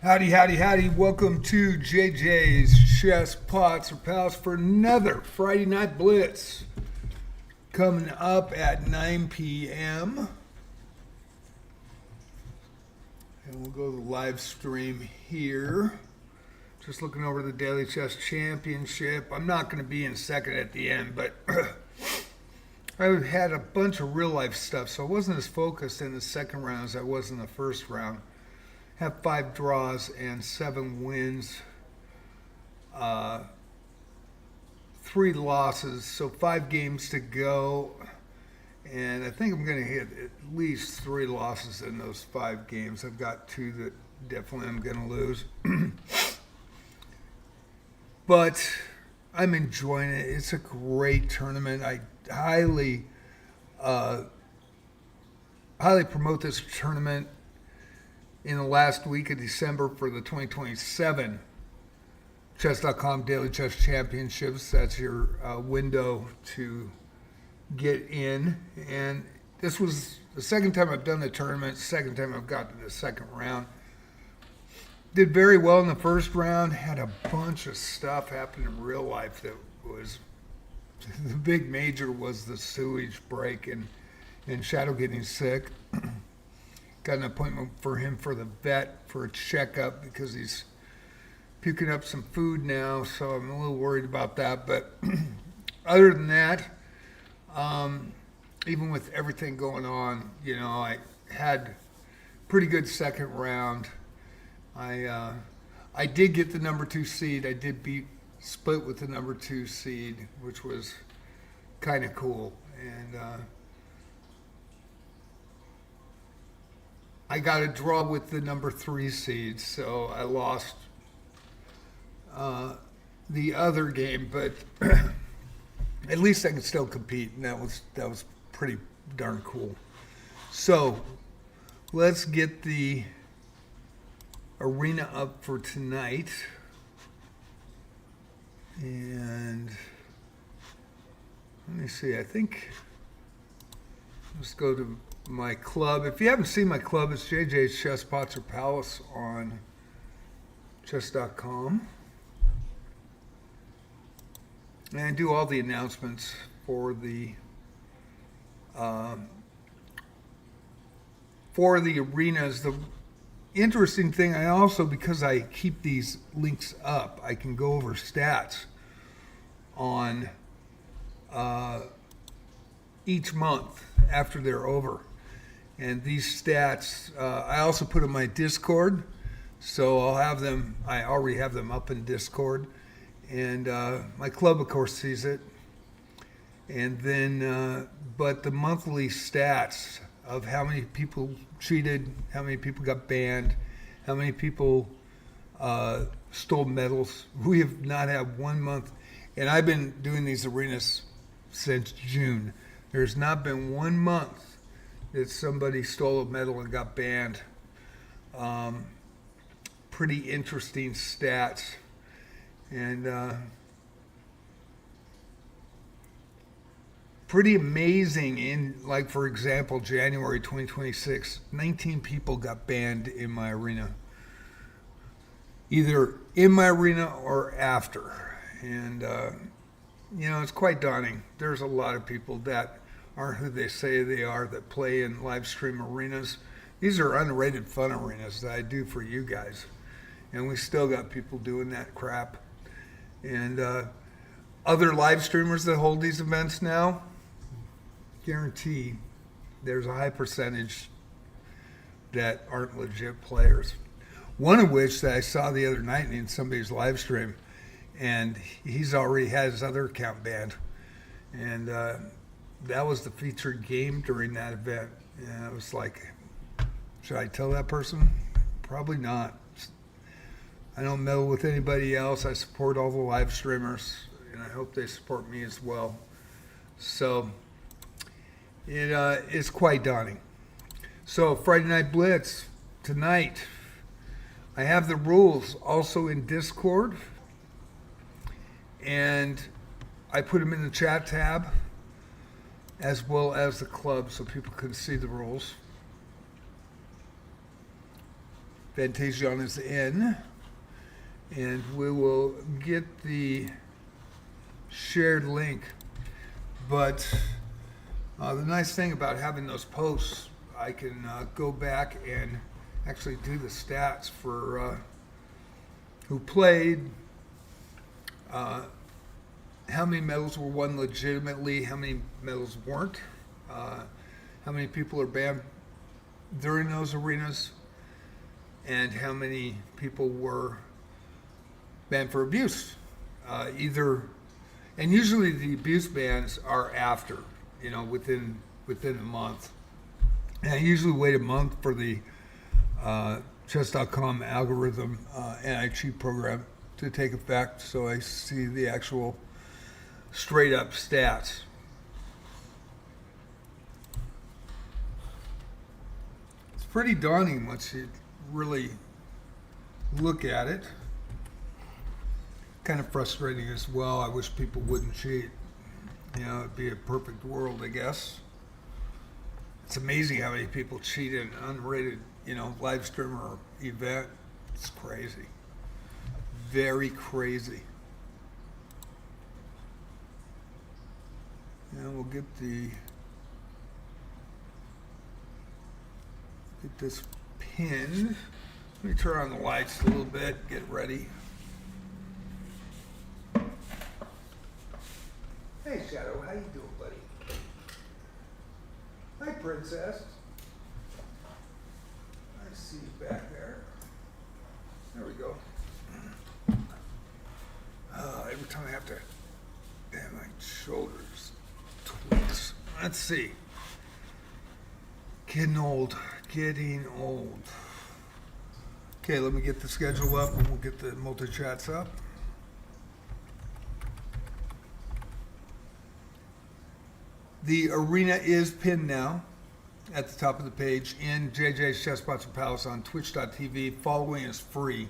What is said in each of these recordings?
Howdy, howdy, howdy. Welcome to JJ's Chess Pots or Pals for another Friday Night Blitz. Coming up at 9 p.m. And we'll go to the live stream here. Just looking over the Daily Chess Championship. I'm not going to be in second at the end, but I had a bunch of real life stuff, so I wasn't as focused in the second round as I was in the first round. Have 5 draws and 7 wins, 3 losses, so 5 games to go, and I think I'm going to hit at least 3 losses in those 5 games. I've got 2 that definitely I'm going to lose, but I'm enjoying it. It's a great tournament. I highly promote this tournament in the last week of December for the 2027 Chess.com Daily Chess Championships. That's your window to get in. And this was the second time I've done the tournament, second time I've got to the second round. Did very well in the first round, had a bunch of stuff happen in real life that was, the big major was the sewage break and Shadow getting sick. Got an appointment for him for the vet for a checkup because he's puking up some food now, so I'm a little worried about that. But other than that, even with everything going on, I had pretty good second round. I did get the number 2 seed. I did split with the number 2 seed, which was kind of cool. And I got a draw with the number 3 seed, so I lost the other game, but at least I can still compete, and that was pretty darn cool. So let's get the arena up for tonight, and let me see. I think let's go to my club. If you haven't seen my club, it's JJ's Chess Pots or Palace on chess.com. And I do all the announcements for the arenas. The interesting thing, I also, because I keep these links up, I can go over stats on each month after they're over. And these stats, I also put in my Discord, so I'll have them, I already have them up in Discord. And my club, of course, sees it. And then, but the monthly stats of how many people cheated, how many people got banned, how many people stole medals. We have not had 1 month, and I've been doing these arenas since June. There's not been 1 month that somebody stole a medal and got banned. Pretty interesting stats. And pretty amazing. In, like, for example, January 2026, 19 people got banned in my arena. Either in my arena or after. And, it's quite daunting. There's a lot of people that aren't who they say they are that play in live stream arenas. These are unrated fun arenas that I do for you guys. And we still got people doing that crap. And other live streamers that hold these events now, guarantee there's a high percentage that aren't legit players. One of which that I saw the other night in somebody's live stream, and he's already had his other account banned. And that was the featured game during that event. And I was like, should I tell that person? Probably not. I don't meddle with anybody else. I support all the live streamers, and I hope they support me as well. So it is quite daunting. So Friday Night Blitz tonight. I have the rules also in Discord, and I put them in the chat tab as well as the club so people can see the rules. Fantasion is in. And we will get the shared link. But the nice thing about having those posts, I can go back and actually do the stats for who played, how many medals were won legitimately, how many medals weren't, how many people are banned during those arenas, and how many people were banned for abuse. And usually the abuse bans are after, within a month. And I usually wait a month for the chess.com algorithm anti-cheat program to take effect, so I see the actual straight up stats. It's pretty daunting once you really look at it. Kind of frustrating as well. I wish people wouldn't cheat. It'd be a perfect world, I guess. It's amazing how many people cheat in an unrated, live stream or event. It's crazy. Very crazy. And we'll get this pinned. Let me turn on the lights a little bit, get ready. Hey Shadow, how you doing, buddy? Hi Princess. I see you back there. There we go. Every time I have to, damn, my shoulders twitch. Let's see. Getting old. Okay, let me get the schedule up and we'll get the multi-chats up. The arena is pinned now at the top of the page in JJ's Chess Sponsor Palace on twitch.tv. Following is free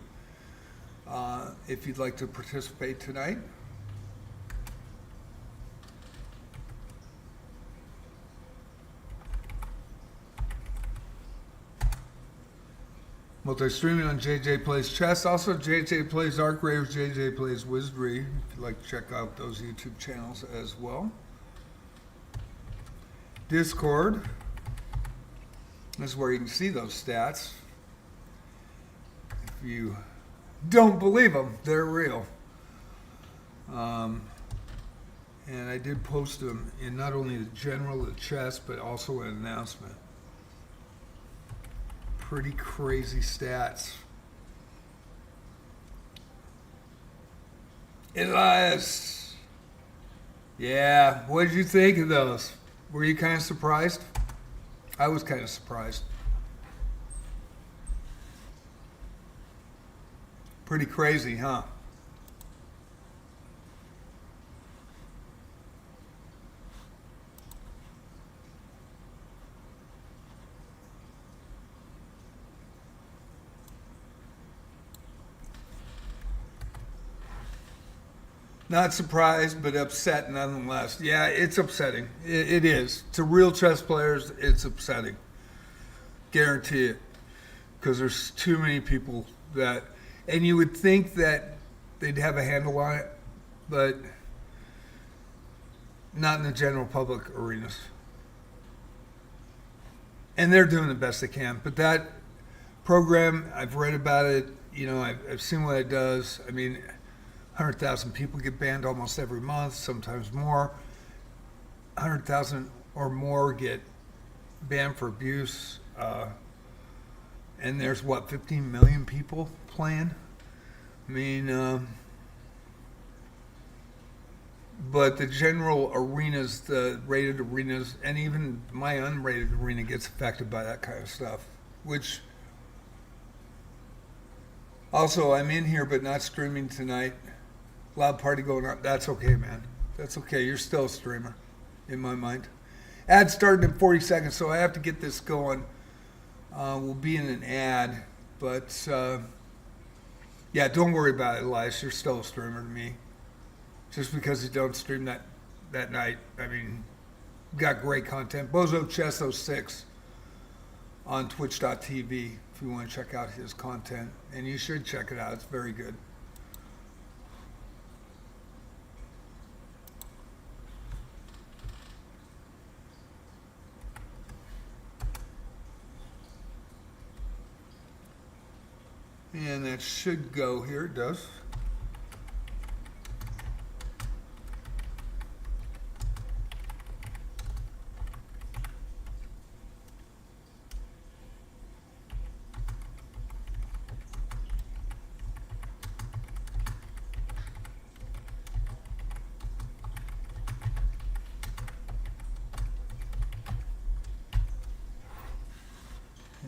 if you'd like to participate tonight. Multi-streaming on JJ Plays Chess. Also, JJ Plays Arc Raiders, JJ Plays Wizardry, if you'd like to check out those YouTube channels as well. Discord is where you can see those stats. If you don't believe them, they're real. And I did post them in not only the general of chess, but also an announcement. Pretty crazy stats. Elias. Yeah, what did you think of those? Were you kind of surprised? I was kind of surprised. Pretty crazy, huh? Not surprised, but upset nonetheless. Yeah, it's upsetting. It is. To real chess players, it's upsetting. Guarantee it. Because there's too many people that... And you would think that they'd have a handle on it, but not in the general public arenas. And they're doing the best they can. But that program, I've read about it. I've seen what it does. I mean... 100,000 people get banned almost every month, sometimes more. 100,000 or more get banned for abuse. And there's, 15 million people playing? I mean, but the general arenas, the rated arenas, and even my unrated arena gets affected by that kind of stuff. Which, also, I'm in here but not streaming tonight. Loud party going on. That's okay, man. That's okay. You're still a streamer, in my mind. Ad started in 40 seconds, so I have to get this going. We'll be in an ad, but yeah, don't worry about it, Elias. You're still a streamer to me. Just because you don't stream that night, I mean, got great content. Bozo Chess 06 on twitch.tv. if you want to check out his content, and you should check it out. It's very good. And that should go here. It does.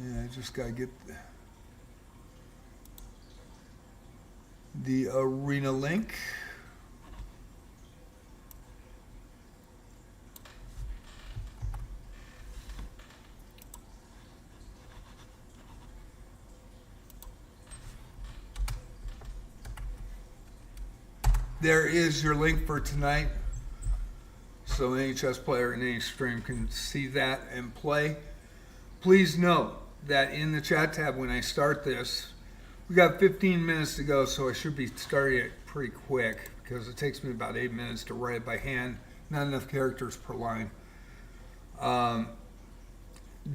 Yeah, I just gotta get the arena link. There is your link for tonight. So any chess player in any stream can see that and play. Please note that in the chat tab when I start this, we got 15 minutes to go, so I should be starting it pretty quick because it takes me about 8 minutes to write it by hand. Not enough characters per line.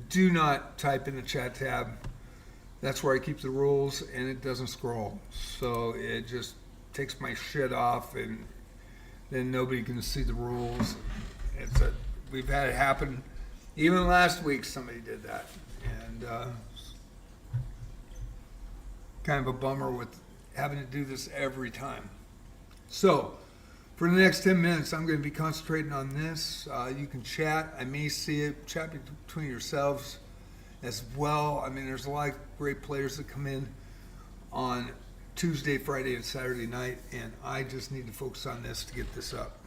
Do not type in the chat tab. That's where I keep the rules, and it doesn't scroll. So it just takes my shit off, and then nobody can see the rules. We've had it happen. Even last week somebody did that. And kind of a bummer with having to do this every time. So for the next 10 minutes, I'm going to be concentrating on this. You can chat. I may see it. Chat between yourselves as well. I mean, there's a lot of great players that come in on Tuesday, Friday, and Saturday night, and I just need to focus on this to get this up.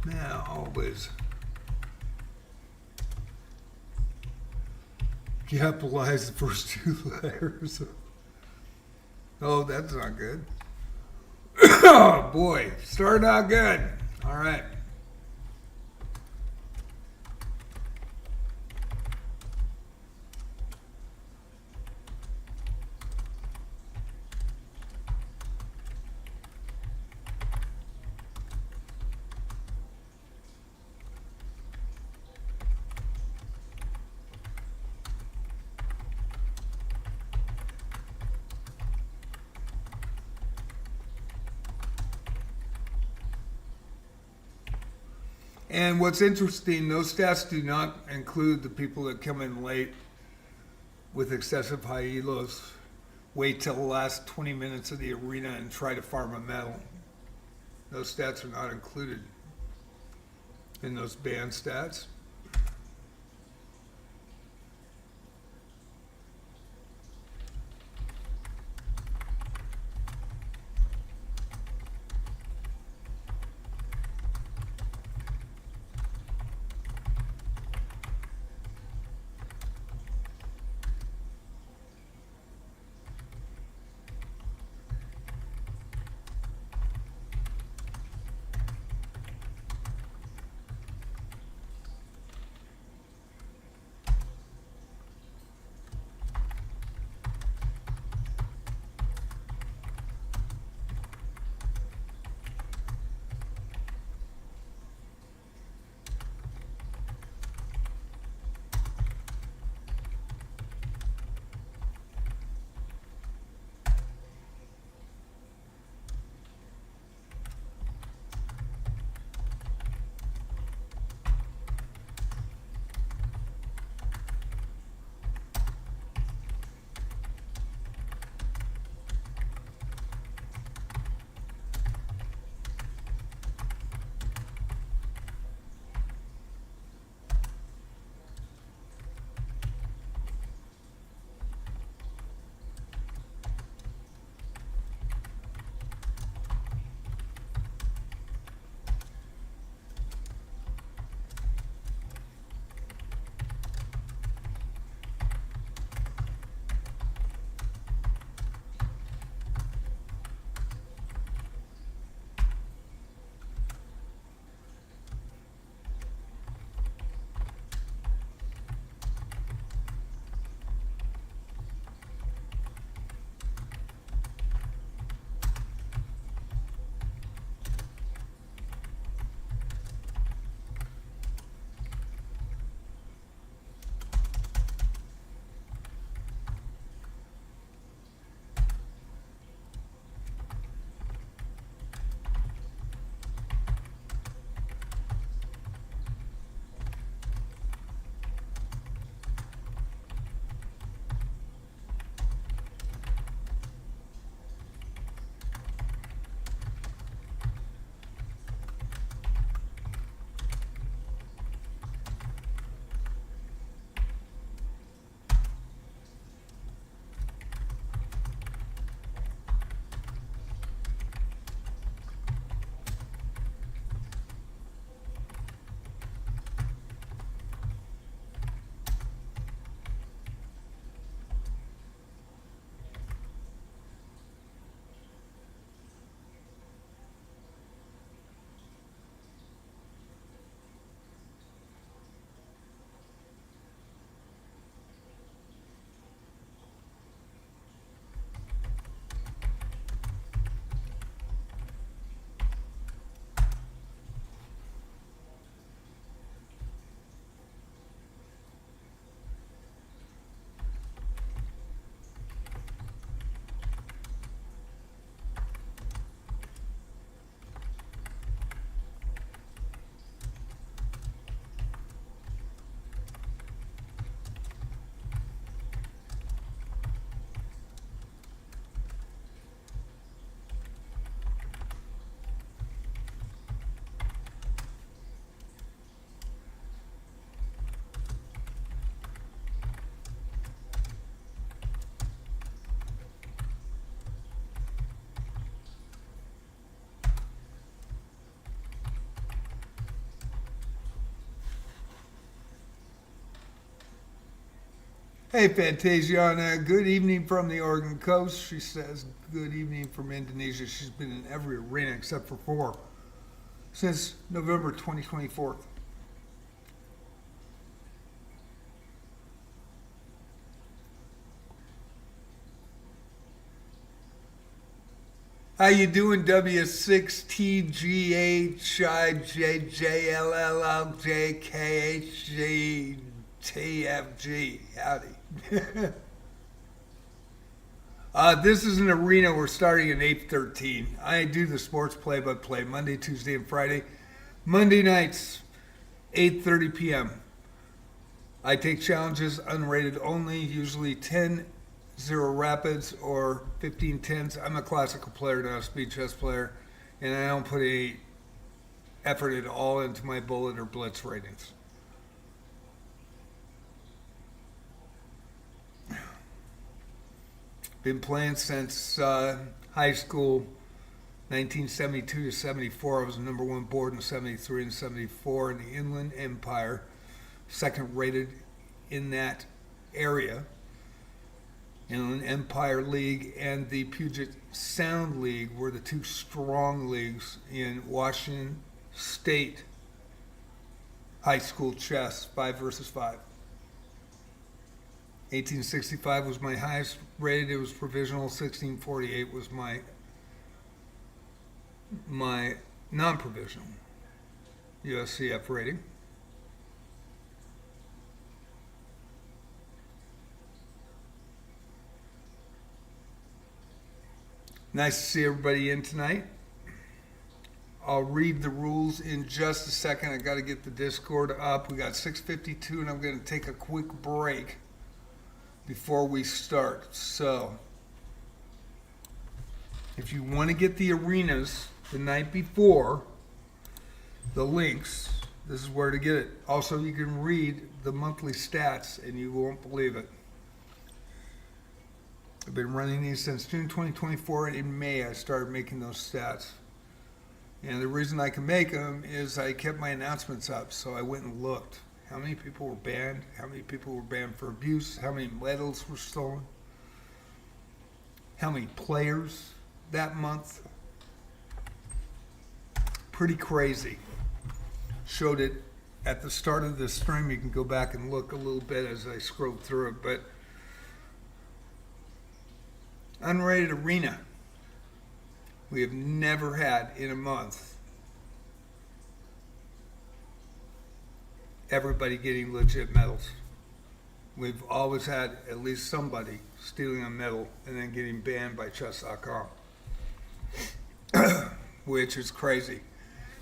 Now, always capitalize the first two letters. Oh, that's not good. Oh, boy. Starting out good. All right. And what's interesting, those stats do not include the people that come in late with excessive high elos, wait till the last 20 minutes of the arena and try to farm a medal. Those stats are not included in those band stats. Hey, Fantasiana, good evening from the Oregon coast. She says good evening from Indonesia. She's been in every arena except for 4 since November 2024. How you doing, W6TGHIJJLLJKHGTFG? Howdy. This is an arena. We're starting at 8:13. I do the sports play-by-play Monday, Tuesday, and Friday. Monday nights, 8:30 p.m. I take challenges unrated only, usually 10-0 rapids or 15-10s. I'm a classical player, not a speed chess player, and I don't put any effort at all into my bullet or blitz ratings. Been playing since high school, 1972 to 74. I was number 1 board in 73 and 74 in the Inland Empire, second rated in that area. Inland Empire League and the Puget Sound League were the 2 strong leagues in Washington State high school chess, 5 versus 5. 1865 was my highest rated. It was provisional. 1648 was my non-provisional USCF rating. Nice to see everybody in tonight. I'll read the rules in just a second. I got to get the Discord up. We got 6:52, and I'm going to take a quick break before we start. So, if you want to get the arenas the night before, the links, this is where to get it. Also, you can read the monthly stats, and you won't believe it. I've been running these since June 2024, and in May I started making those stats. And the reason I can make them is I kept my announcements up, so I went and looked. How many people were banned? How many people were banned for abuse? How many medals were stolen? How many players that month? Pretty crazy. Showed it at the start of the stream. You can go back and look a little bit as I scroll through it. But Unrated Arena, we have never had in a month everybody getting legit medals. We've always had at least somebody stealing a medal and then getting banned by chess.com, which is crazy.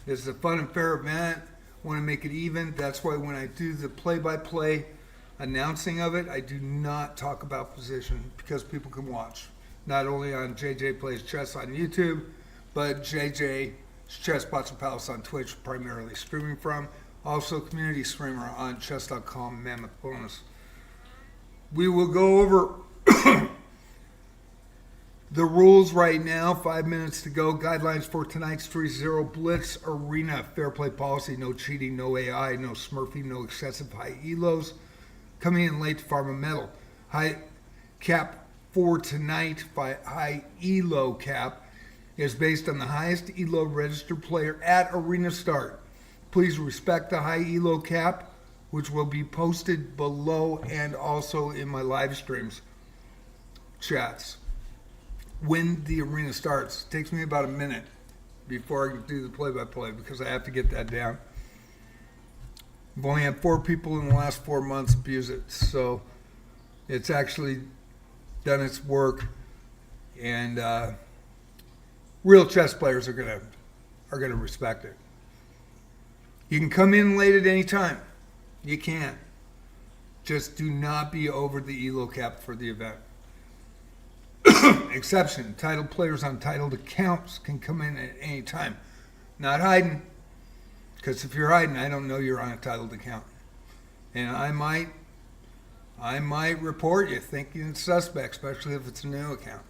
This is a fun and fair event. Want to make it even. That's why when I do the play-by-play announcing of it, I do not talk about position because people can watch. Not only on JJ Plays Chess on YouTube, but JJ's Chess Pots and Palace on Twitch, primarily streaming from. Also, community streamer on chess.com, Mammoth Bonus. We will go over the rules right now. 5 minutes to go. Guidelines for tonight's 3-0 Blitz Arena. Fair play policy, no cheating, no AI, no smurfing, no excessive high elos. Coming in late to farm a medal. High cap for tonight by high elo cap is based on the highest elo registered player at arena start. Please respect the high elo cap, which will be posted below and also in my live streams chats when the arena starts. It takes me about a minute before I can do the play-by-play because I have to get that down. I've only had 4 people in the last 4 months abuse it, so it's actually done its work, and real chess players are gonna respect it. You can come in late at any time. You can. Just do not be over the elo cap for the event. Exception: titled players on titled accounts can come in at any time. Not hiding, because if you're hiding, I don't know you're on a titled account, and I might report you thinking it's suspect, especially if it's a new account.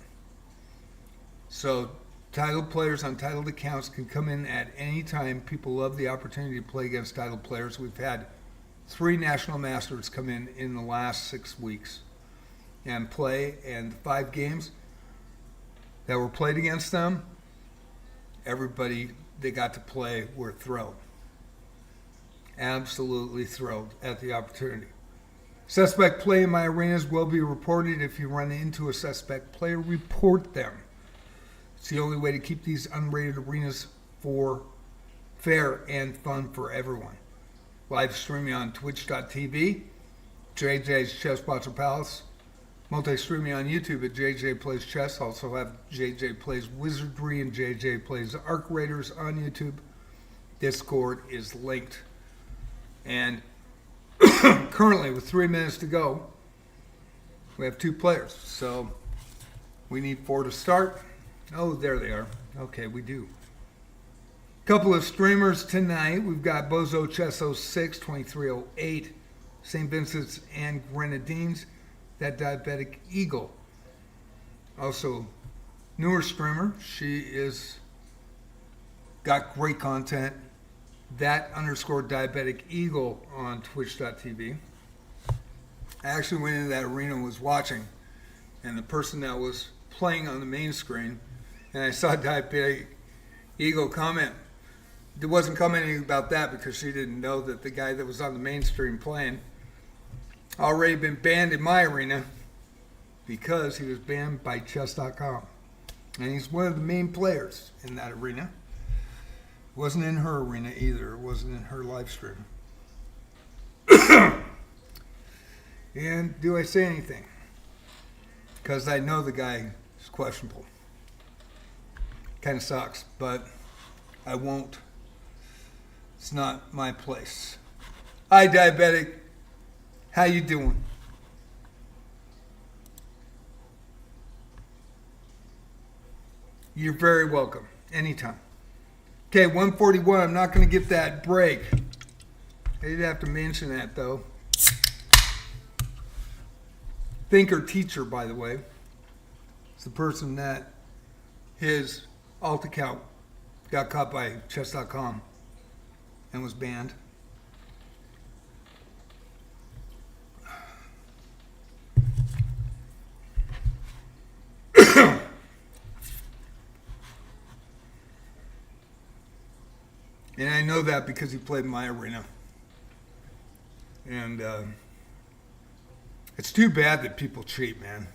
So titled players on titled accounts can come in at any time. People love the opportunity to play against titled players. We've had 3 national masters come in the last 6 weeks. and play, and the 5 games that were played against them, everybody they got to play were thrilled. Absolutely thrilled at the opportunity. Suspect play in my arenas will be reported. If you run into a suspect player, report them. It's the only way to keep these unrated arenas for fair and fun for everyone. Live streaming on twitch.tv, JJ's Chess Boxer Palace. Multi-streaming on YouTube at JJ Plays Chess. Also have JJ Plays Wizardry and JJ Plays Arc Raiders on YouTube. Discord is linked. And currently, with 3 minutes to go, we have 2 players. So we need 4 to start. Oh, there they are. Okay, we do. Couple of streamers tonight. We've got Bozo Chess 06, 2308, St. Vincent's and Grenadines, that Diabetic Eagle. Also, newer streamer. She is got great content. That _ Diabetic Eagle on twitch.tv. I actually went into that arena and was watching, and the person that was playing on the main screen, and I saw Diabetic Eagle comment. It wasn't commenting about that because she didn't know that the guy that was on the main stream playing already been banned in my arena because he was banned by chess.com. And he's one of the main players in that arena. Wasn't in her arena either. It wasn't in her live stream. And do I say anything? Because I know the guy is questionable. Kind of sucks, but I won't. It's not my place. Hi, Diabetic. How you doing? You're very welcome. Anytime. Okay, 141. I'm not going to get that break. I did have to mention that, though. Thinker Teacher, by the way. It's the person that his alt account got caught by chess.com and was banned. And I know that because he played in my arena. And it's too bad that people cheat, man.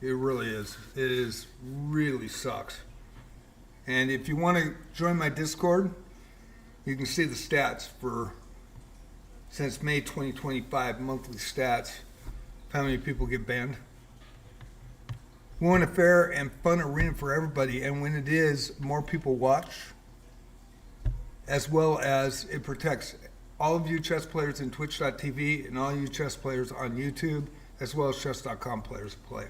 It really is. It is really sucks. And if you want to join my Discord, you can see the stats for since May 2025, monthly stats, how many people get banned. We want a fair and fun arena for everybody, and when it is, more people watch, as well as it protects all of you chess players in twitch.tv and all you chess players on YouTube, as well as chess.com players play.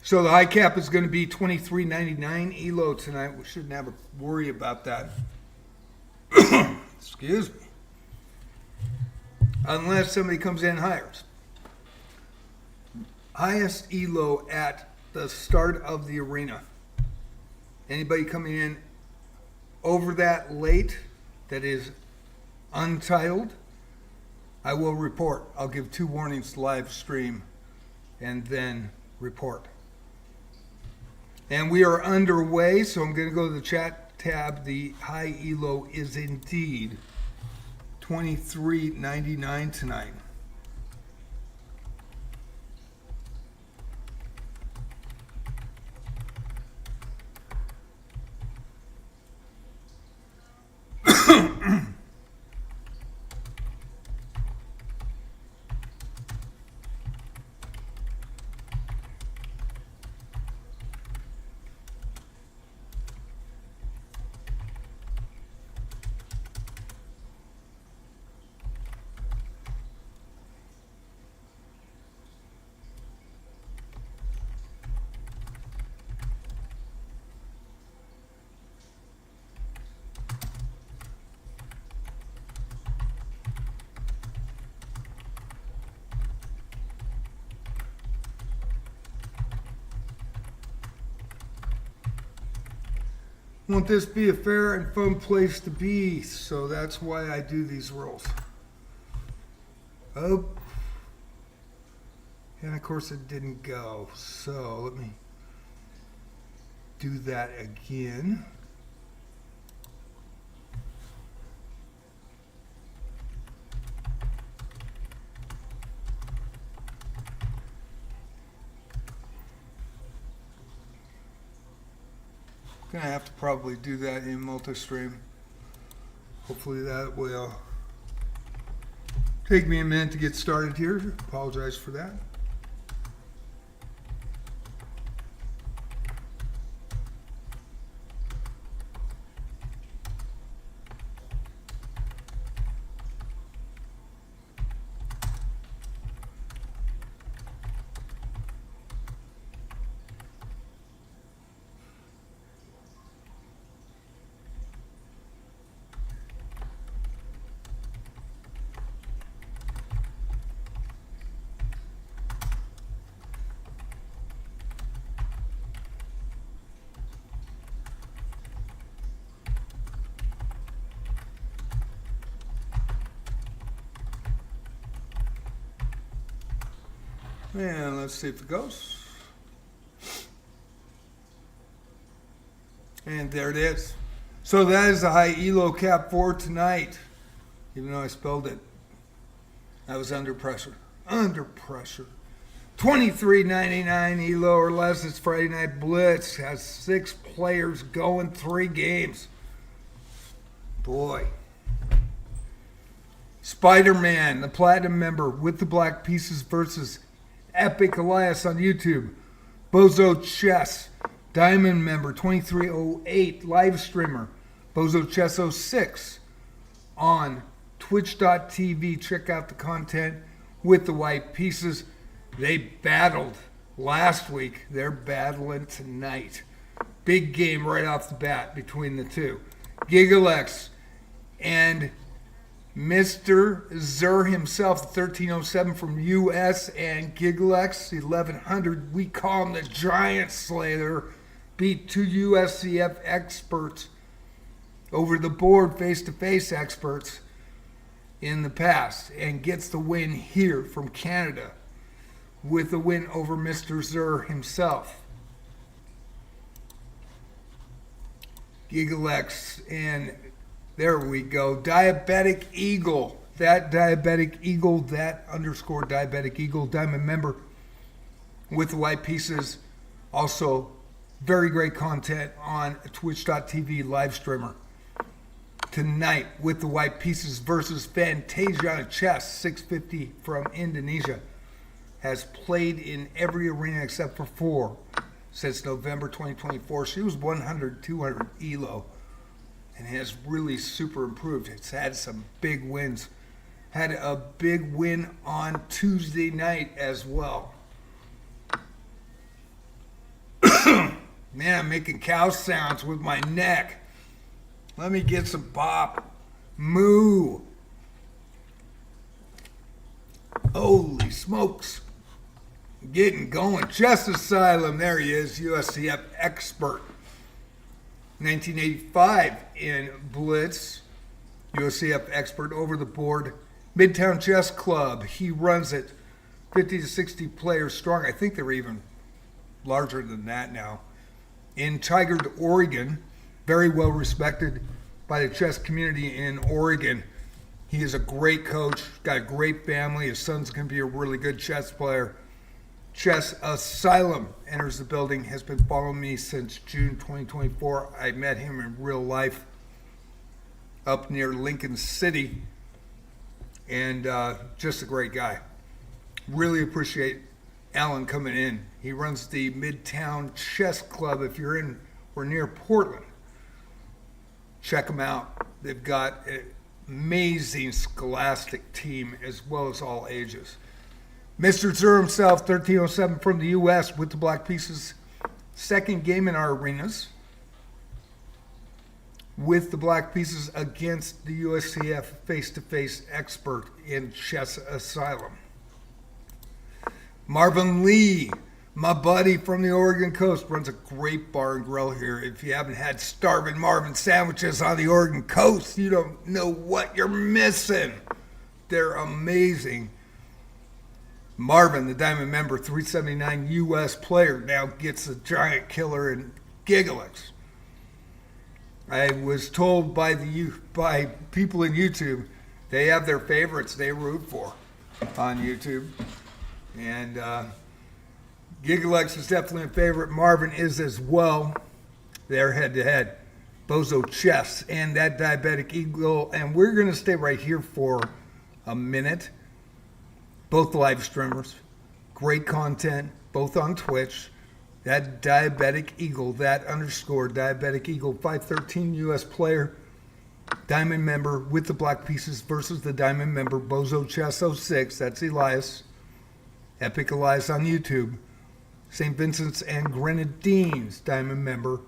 So the high cap is going to be $23.99 Elo tonight. We shouldn't have a worry about that. Excuse me. Unless somebody comes in and hires. Highest Elo at the start of the arena. Anybody coming in over that late that is untitled, I will report. I'll give 2 warnings live stream and then report. And we are underway, so I'm going to go to the chat tab. The high Elo is indeed $23.99 tonight. Want this to be a fair and fun place to be, so that's why I do these rules. Oh, And of course it didn't go. So let me do that again. Gonna have to probably do that in multi-stream. Hopefully that will take me a minute to get started here. Apologize for that. And let's see if it goes. And there it is. So that is the high Elo cap for tonight. Even though I spelled it, I was under pressure. Under pressure. 23.99 Elo or less. It's Friday Night Blitz. Has 6 players going, 3 games. Boy. Spider-Man, the Platinum member with the black pieces versus Epic Elias on YouTube. Bozo Chess, Diamond member 2308, live streamer. Bozo Chess 06 on twitch.tv. Check out the content with the white pieces. They battled last week. They're battling tonight. Big game right off the bat between the two. Gigalex and Mr. Zur himself, 1307 from US, and Gigalex, 1100. We call him the Giant Slayer. Beat 2 USCF experts over the board, face-to-face experts in the past, and gets the win here from Canada with a win over Mr. Zur himself. Gigalex, and there we go. Diabetic Eagle. That Diabetic Eagle, that underscore Diabetic Eagle, Diamond member with the white pieces. Also, very great content on twitch.tv live streamer. Tonight with the white pieces versus Fantasia Chess, 650 from Indonesia. Has played in every arena except for 4 since November 2024. She was 100, 200 Elo. And has really super improved. It's had some big wins. Had a big win on Tuesday night as well. Man, I'm making cow sounds with my neck. Let me get some pop. Moo. Holy smokes. Getting going. Chess Asylum. There he is. USCF expert. 1985 in Blitz, USCF expert over the board. Midtown Chess Club, he runs it. 50 to 60 players strong. I think they're even larger than that now. In Tigard, Oregon, very well respected by the chess community in Oregon. He is a great coach, got a great family. His son's going to be a really good chess player. Chess Asylum enters the building, has been following me since June 2024. I met him in real life up near Lincoln City, and just a great guy. Really appreciate Alan coming in. He runs the Midtown Chess Club. If you're in or near Portland, check them out. They've got an amazing scholastic team as well as all ages. Mr. Zur himself, 1307 from the U.S. with the black pieces. Second game in our arenas with the black pieces against the USCF face-to-face expert in Chess Asylum. Marvin Lee, my buddy from the Oregon coast, runs a great bar and grill here. If you haven't had Starvin' Marvin sandwiches on the Oregon coast, you don't know what you're missing. They're amazing. Marvin, the Diamond member, 379 U.S. player, now gets a giant killer in Gigalex. I was told by people in YouTube they have their favorites they root for on YouTube. And Gigalex is definitely a favorite. Marvin is as well. They're head-to-head. Bozo Chess and that Diabetic Eagle. And we're going to stay right here for a minute. Both live streamers. Great content, both on Twitch. That Diabetic Eagle, that underscore Diabetic Eagle, 513 U.S. player, Diamond member with the black pieces versus the Diamond member, Bozo Chess 06. That's Elias. Epic Elias on YouTube. St. Vincent's and Grenadines, Diamond member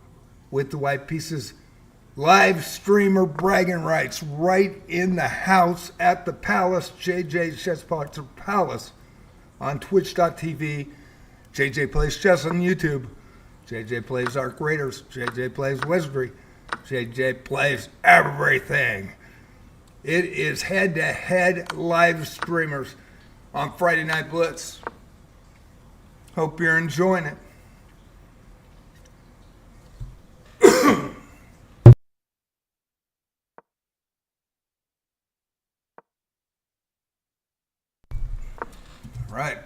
with the white pieces. Live streamer bragging rights right in the house at the Palace, JJ Chessboxer Palace on twitch.tv. JJ Plays Chess on YouTube. JJ Plays Arc Raiders. JJ Plays Wizardry. JJ Plays everything. It is head-to-head live streamers on Friday Night Blitz. Hope you're enjoying it. Right.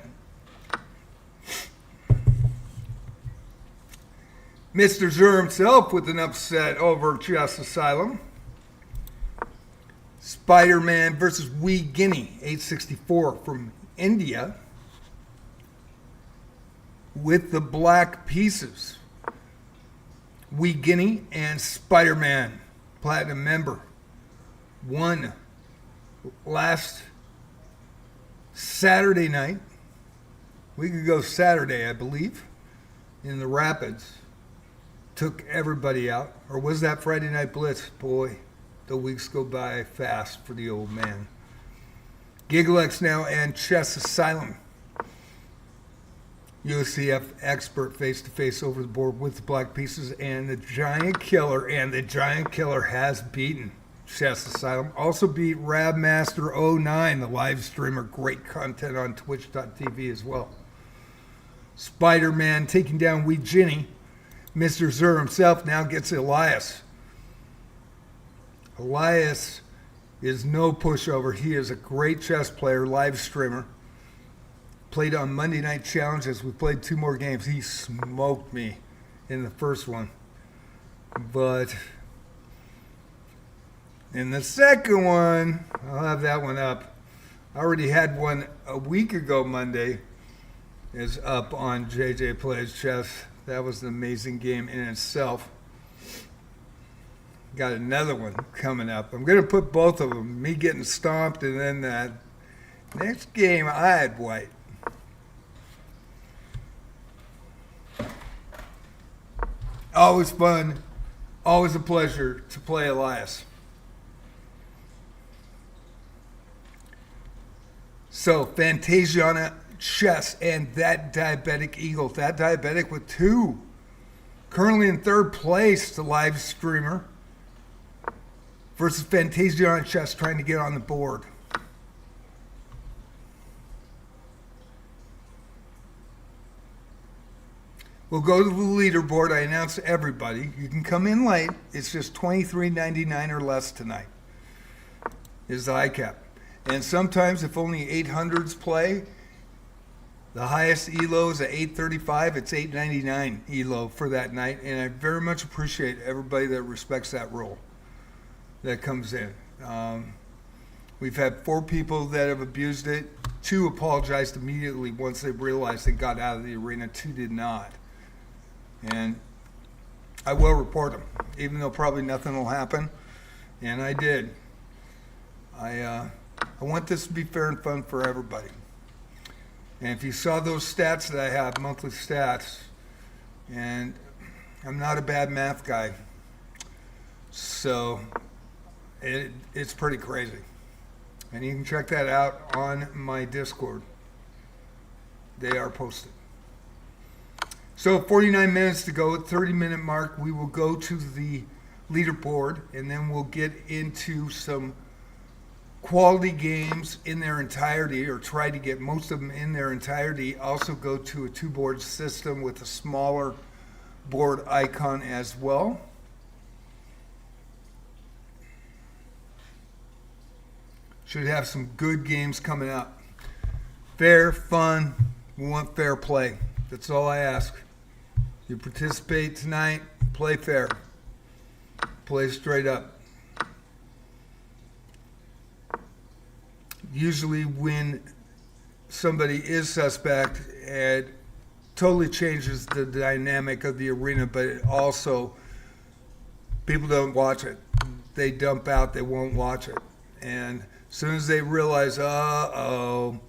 Mr. Zur himself with an upset over Chess Asylum. Spider-Man versus Wee Guinea, 864 from India. With the black pieces. Wee Guinea and Spider-Man, Platinum member. Won last Saturday night, week ago Saturday, I believe, in the Rapids. Took everybody out. Or was that Friday Night Blitz? Boy, the weeks go by fast for the old man. Gigalex now and Chess Asylum. UCF expert face-to-face over the board with the black pieces and the Giant Killer. And the Giant Killer has beaten Chess Asylum. Also beat Rabmaster09, the live streamer. Great content on twitch.tv as well. Spider-Man taking down Wee Ginny. Mr. Zur himself now gets Elias. Elias is no pushover. He is a great chess player, live streamer. Played on Monday Night Challenge as we played 2 more games. He smoked me in the first one. But in the second one, I'll have that one up. I already had one a week ago Monday. Is up on JJ Plays Chess. That was an amazing game in itself. Got another one coming up. I'm going to put both of them. Me getting stomped and then that next game I had white. Always fun. Always a pleasure to play Elias. So, Fantasiana Chess and that Diabetic Eagle. That Diabetic with 2. Currently in 3rd place, the live streamer. Versus Fantasiana Chess trying to get on the board. We'll go to the leaderboard. I announced to everybody. You can come in late. It's just $23.99 or less tonight. Is the high cap. And sometimes if only 800s play, the highest Elo is at 835. It's 899 Elo for that night. And I very much appreciate everybody that respects that rule that comes in. We've had 4 people that have abused it. 2 apologized immediately once they realized they got out of the arena. 2 did not. And I will report them, even though probably nothing will happen. And I did. I want this to be fair and fun for everybody. And if you saw those stats that I have, monthly stats, and I'm not a bad math guy, so it's pretty crazy. And you can check that out on my Discord. They are posted. So 49 minutes to go, 30-minute mark, we will go to the leaderboard, and then we'll get into some quality games in their entirety, or try to get most of them in their entirety, also go to a 2-board system with a smaller board icon as well. Should have some good games coming up. Fair, fun, we want fair play. That's all I ask. You participate tonight, play fair. Play straight up. Usually when somebody is suspect, it totally changes the dynamic of the arena, but it also, people don't watch it. They dump out, they won't watch it. And as soon as they realize, uh-oh,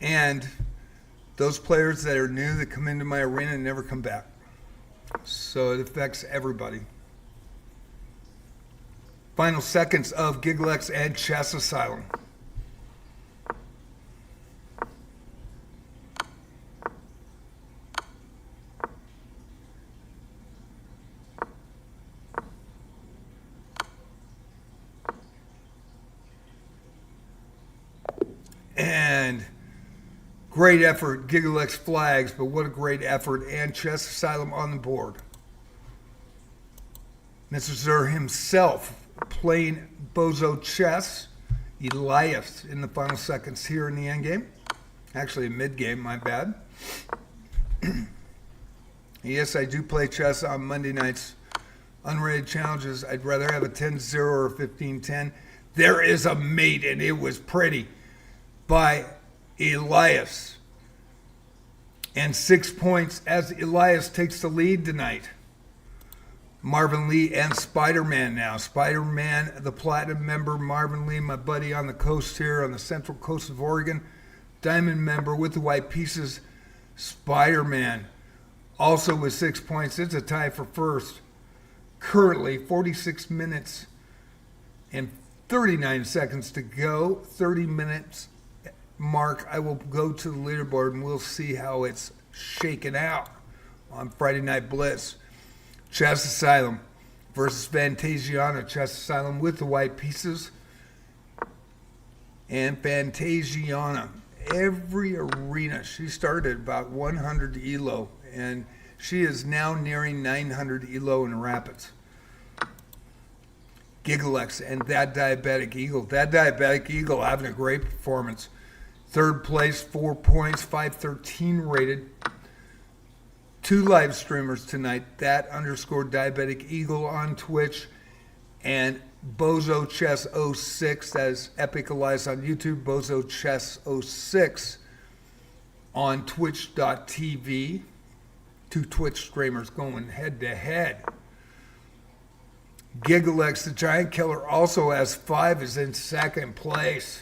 and those players that are new that come into my arena never come back. So it affects everybody. Final seconds of Gigglex and Chess Asylum. And great effort, Gigglex flags, but what a great effort, and Chess Asylum on the board. Mr. Zur himself playing Bozo Chess. Elias in the final seconds here in the end game. Actually, mid-game, my bad. Yes, I do play chess on Monday nights. Unrated challenges, I'd rather have a 10-0 or a 15-10. There is a mate, and it was pretty, by Elias. And 6 points as Elias takes the lead tonight. Marvin Lee and Spider-Man now. Spider-Man, the platinum member. Marvin Lee, my buddy on the coast here, on the central coast of Oregon. Diamond member with the white pieces. Spider-Man, also with 6 points. It's a tie for first. Currently, 46 minutes and 39 seconds to go. 30 minutes mark. I will go to the leaderboard and we'll see how it's shaken out on Friday Night Blitz. Chess Asylum versus Fantasiana. Chess Asylum with the white pieces. And Fantasiana. Every arena, she started about 100 Elo, and she is now nearing 900 Elo in Rapids. Gigglex and That Diabetic Eagle. That Diabetic Eagle having a great performance. Third place, 4 points, 513 rated. 2 live streamers tonight, that _ Diabetic Eagle on Twitch, and Bozo Chess 06, that is Epic Elias on YouTube, Bozo Chess 06 on twitch.tv. 2 Twitch streamers going head to head. Gigglex, the Giant Killer, also has 5, is in second place.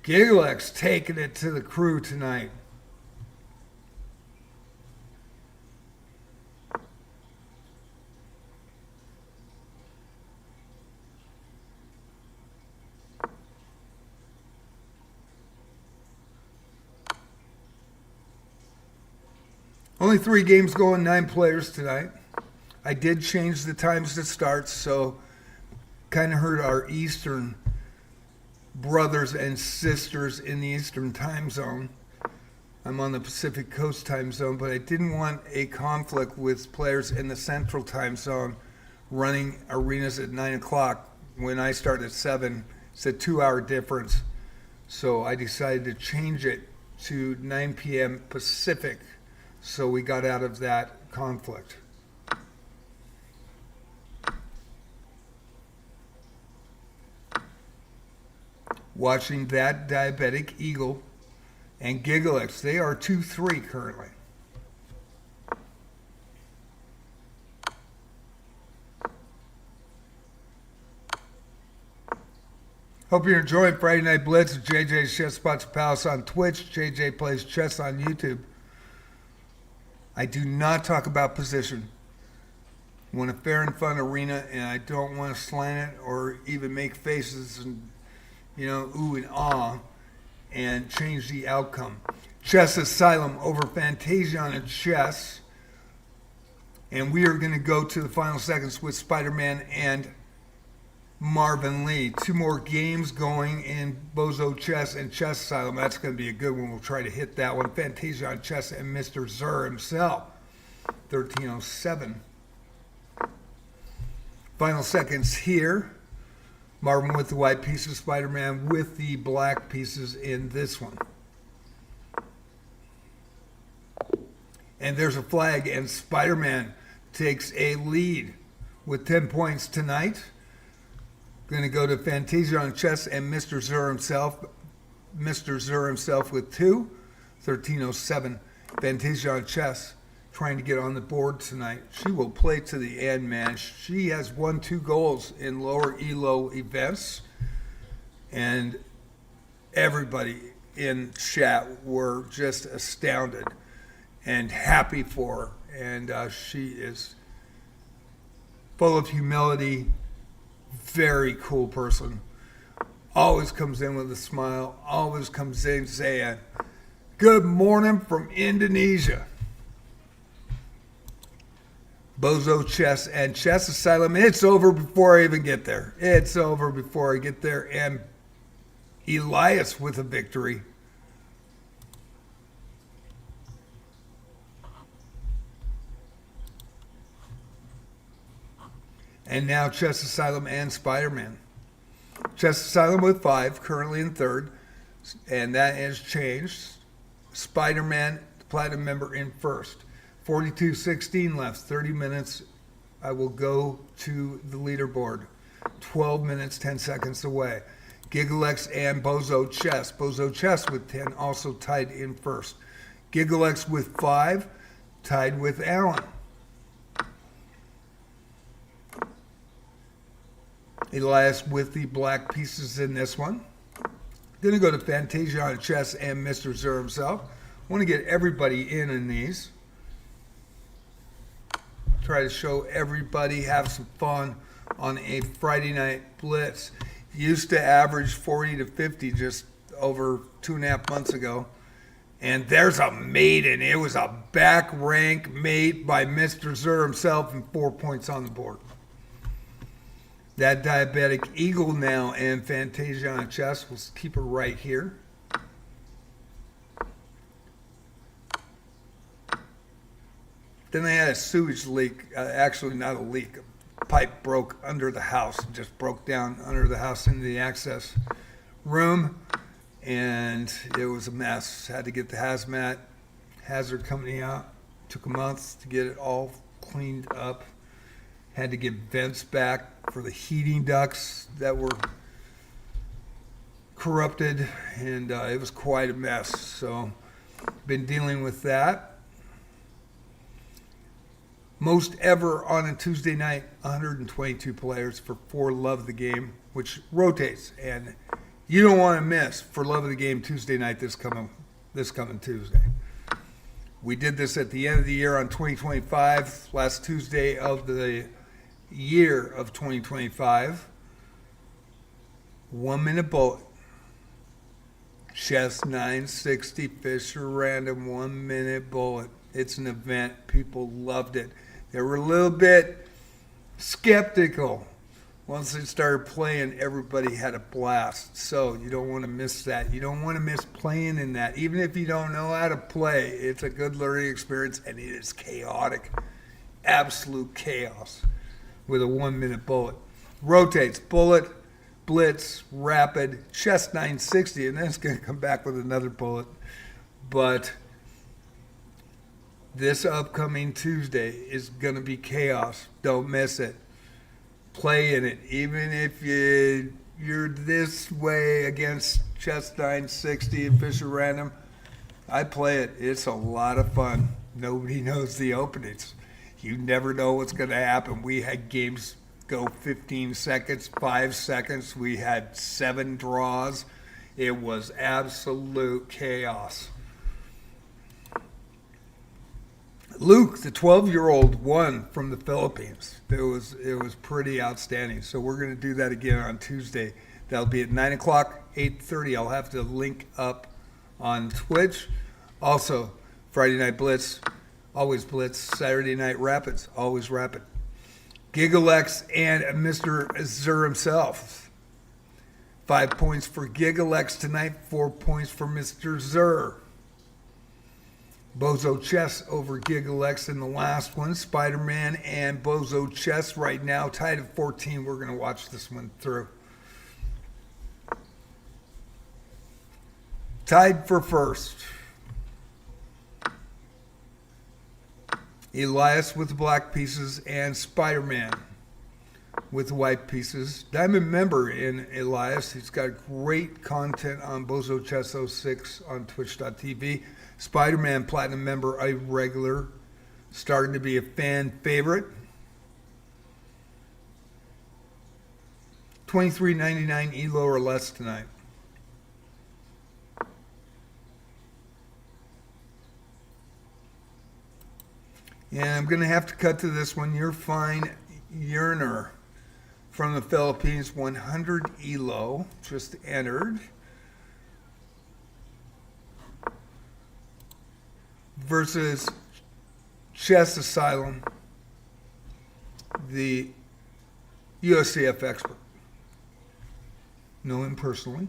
Gigglex taking it to the crew tonight. Only 3 games going, 9 players tonight. I did change the times that starts, so kind of hurt our Eastern brothers and sisters in the Eastern time zone. I'm on the Pacific Coast time zone, but I didn't want a conflict with players in the Central time zone running arenas at 9 o'clock when I start at 7. It's a 2-hour difference. So I decided to change it to 9 p.m. Pacific. So we got out of that conflict. Watching That Diabetic Eagle and Gigglex. They are 2-3 currently. Hope you're enjoying Friday Night Blitz with JJ's Chess Spots Palace on Twitch. JJ plays chess on YouTube. I do not talk about position. I want a fair and fun arena, and I don't want to slant it or even make faces and, ooh and ah, and change the outcome. Chess Asylum over Fantasiana Chess. And we are going to go to the final seconds with Spider-Man and Marvin Lee. Two more games going in Bozo Chess and Chess Asylum. That's going to be a good one. We'll try to hit that one. Fantasia on Chess and Mr. Zur himself. 1307. Final seconds here. Marvin with the white pieces, Spider-Man with the black pieces in this one. And there's a flag, and Spider-Man takes a lead with 10 points tonight. Going to go to Fantasia on Chess and Mr. Zur himself. Mr. Zur himself with 2. 1307. Fantasia on Chess trying to get on the board tonight. She will play to the end, man. She has won 2 goals in lower Elo events. And everybody in chat were just astounded and happy for her. And she is full of humility, very cool person. Always comes in with a smile, always comes in saying, "Good morning from Indonesia." Bozo Chess and Chess Asylum. It's over before I even get there. It's over before I get there. And Elias with a victory. And now Chess Asylum and Spider-Man. Chess Asylum with 5, currently in 3rd. And that has changed. Spider-Man, the Platinum member, in 1st. 42:16 left, 30 minutes. I will go to the leaderboard. 12 minutes, 10 seconds away. Gigalex and Bozo Chess. Bozo Chess with 10, also tied in 1st. Gigalex with 5, tied with Alan. Elias with the black pieces in this one. Going to go to Fantasia on Chess and Mr. Zur himself. Want to get everybody in these. Try to show everybody, have some fun on a Friday night blitz. Used to average 40 to 50 just over 2.5 months ago. And there's a maiden. It was a back rank mate by Mr. Zur himself and 4 points on the board. That diabetic eagle now and Fantasia on Chess. We'll keep her right here. Then they had a sewage leak, actually not a leak. A pipe broke under the house, just broke down under the house into the access room, and it was a mess. Had to get the hazard company out. Took a month to get it all cleaned up. Had to get vents back for the heating ducts that were corrupted, and it was quite a mess. So, been dealing with that. Most ever on a Tuesday night, 122 players for For Love of the Game, which rotates. And you don't want to miss For Love of the Game Tuesday night this coming Tuesday. We did this at the end of the year on 2025, last Tuesday of the year of 2025. 1 minute bullet. Chess 960 Fisher random 1 minute bullet. It's an event. People loved it. They were a little bit skeptical. Once they started playing, everybody had a blast. So you don't want to miss that. You don't want to miss playing in that. Even if you don't know how to play, it's a good learning experience, and it is chaotic. Absolute chaos with a 1 minute bullet. Rotates, bullet, blitz, rapid, chess 960, and then it's going to come back with another bullet. But this upcoming Tuesday is going to be chaos. Don't miss it. Play in it. Even if you're this way against chess 960 and Fisher Random, I play it. It's a lot of fun. Nobody knows the openings. You never know what's going to happen. We had games go 15 seconds, 5 seconds. We had 7 draws. It was absolute chaos. Luke, the 12-year-old, won from the Philippines. It was pretty outstanding. So we're going to do that again on Tuesday. That'll be at 9 o'clock, 8:30. I'll have to link up on Twitch. Also, Friday Night Blitz, always Blitz. Saturday Night Rapids, always Rapid. Gigalex and Mr. Zur himself. 5 points for Gigalex tonight, 4 points for Mr. Zur. Bozo Chess over Gigalex in the last one. Spider-Man and Bozo Chess right now tied at 14. We're going to watch this one through. Tied for first. Elias with the black pieces and Spider-Man with the white pieces. Diamond member in Elias. He's got great content on Bozo Chess 06 on twitch.tv. Spider-Man Platinum member, a regular, starting to be a fan favorite. $23.99 Elo or less tonight. And I'm going to have to cut to this one. You're fine, Yerner from the Philippines, 100 Elo, just entered. Versus Chess Asylum, the USCF expert. Know him personally.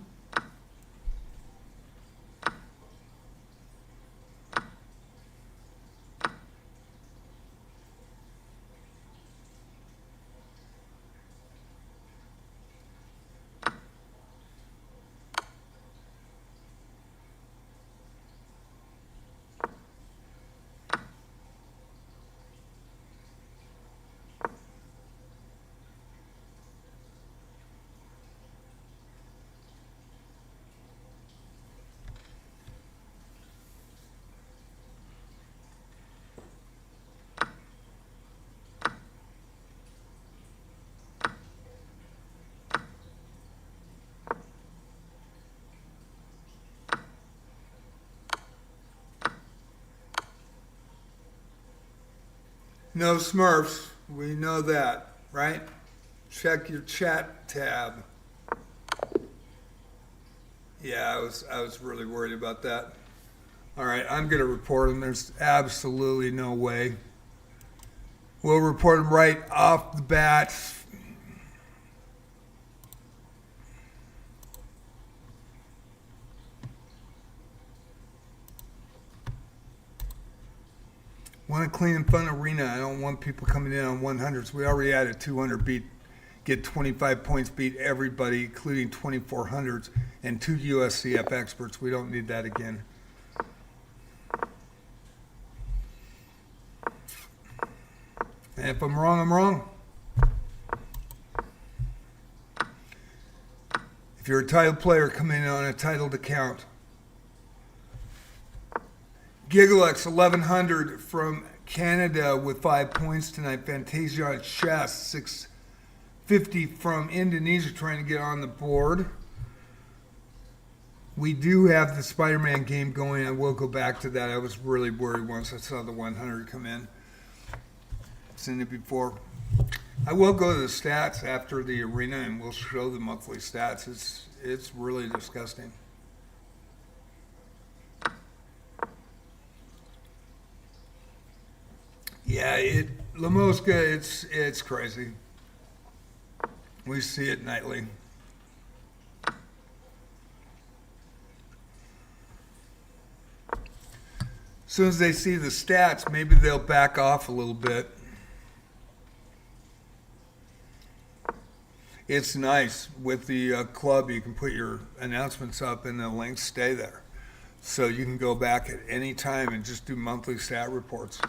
No Smurfs, we know that, right? Check your chat tab. Yeah, I was really worried about that. All right, I'm going to report them. There's absolutely no way. We'll report them right off the bat. Want a clean and fun arena. I don't want people coming in on 100s. We already had a 200 beat, get 25 points, beat everybody, including 2400s and 2 USCF experts. We don't need that again. And if I'm wrong, I'm wrong. If you're a titled player, come in on a titled account. Gigalex 1100 from Canada with 5 points tonight. Fantasia Chess 650 from Indonesia trying to get on the board. We do have the Spider-Man game going. I will go back to that. I was really worried once I saw the 100 come in. I've seen it before. I will go to the stats after the arena and we'll show the monthly stats. It's really disgusting. Yeah, La Mosca, it's crazy. We see it nightly. As soon as they see the stats, maybe they'll back off a little bit. It's nice with the club. You can put your announcements up and the links stay there. So you can go back at any time and just do monthly stat reports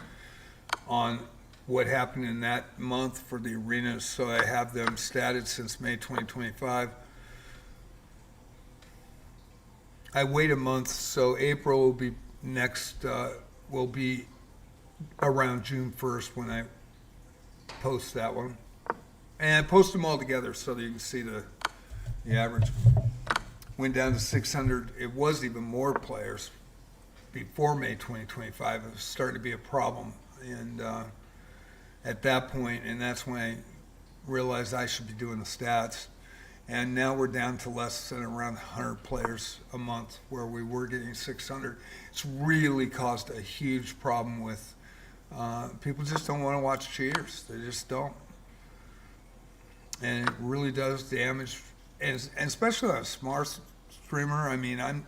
on what happened in that month for the arenas. So I have them statted since May 2025. I wait a month, so April will be next, will be around June 1st when I post that one. And I post them all together so that you can see the average. Went down to 600. It was even more players before May 2025. It was starting to be a problem. And at that point, and that's when I realized I should be doing the stats. And now we're down to less than around 100 players a month where we were getting 600. It's really caused a huge problem with people just don't want to watch cheaters. They just don't. and it really does damage, and especially on a smart streamer. I mean, I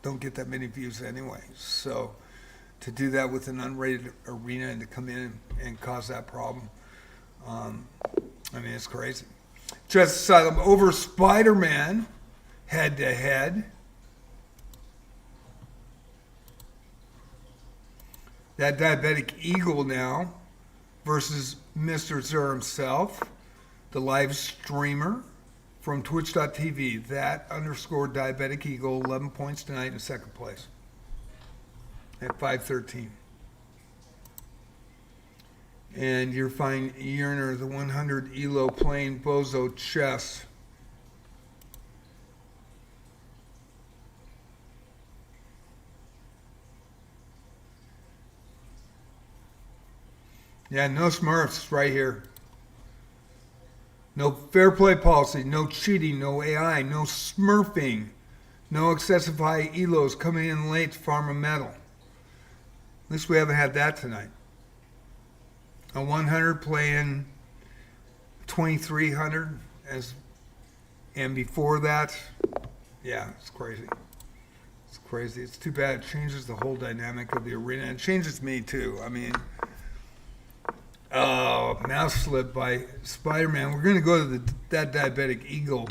don't get that many views anyway, so to do that with an unrated arena and to come in and cause that problem, I mean, it's crazy. Just Asylum over Spider-Man, head to head. That Diabetic Eagle now versus Mr. Zur himself, the live streamer from twitch.tv. That _ Diabetic Eagle, 11 points tonight in second place at 513. And your fine Yearner, the 100 Elo playing Bozo chess. Yeah, no Smurfs right here. No fair play policy, no cheating, no AI, no smurfing, no excessive high elos coming in late to farm a medal. At least we haven't had that tonight. A 100 playing 2300 and before that, yeah, it's crazy. It's crazy. It's too bad. It changes the whole dynamic of the arena. It changes me too. I mean, mouse slip by Spider-Man. We're going to go to that Diabetic Eagle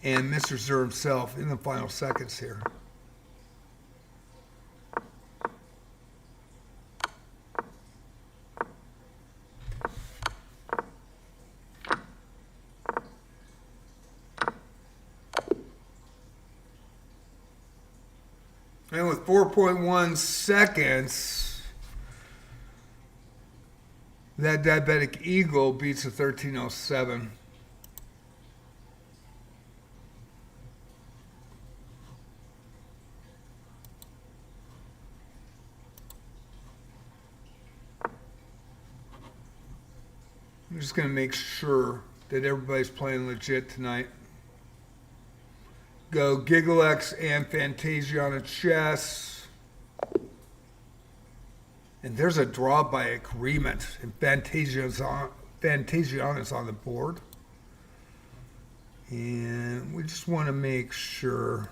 and Mr. Zur himself in the final seconds here. And with 4.1 seconds, that Diabetic Eagle beats a 1307. I'm just going to make sure that everybody's playing legit tonight. Go GiggleX and Fantasiana chess. And there's a draw by agreement. And Fantasiana's on the board. And we just want to make sure.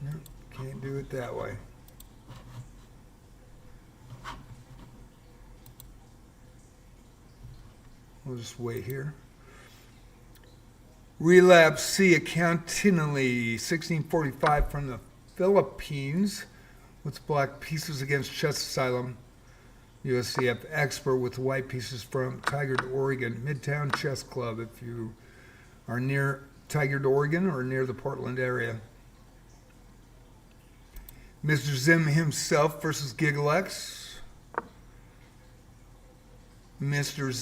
No, can't do it that way. We'll just wait here. Relapse C Accountingly, 1645 from the Philippines with black pieces against Chess Asylum. USCF expert with white pieces from Tigard, Oregon, Midtown Chess Club if you are near Tigard, Oregon or near the Portland area. Mr. Zim himself versus GiggleX. Mr.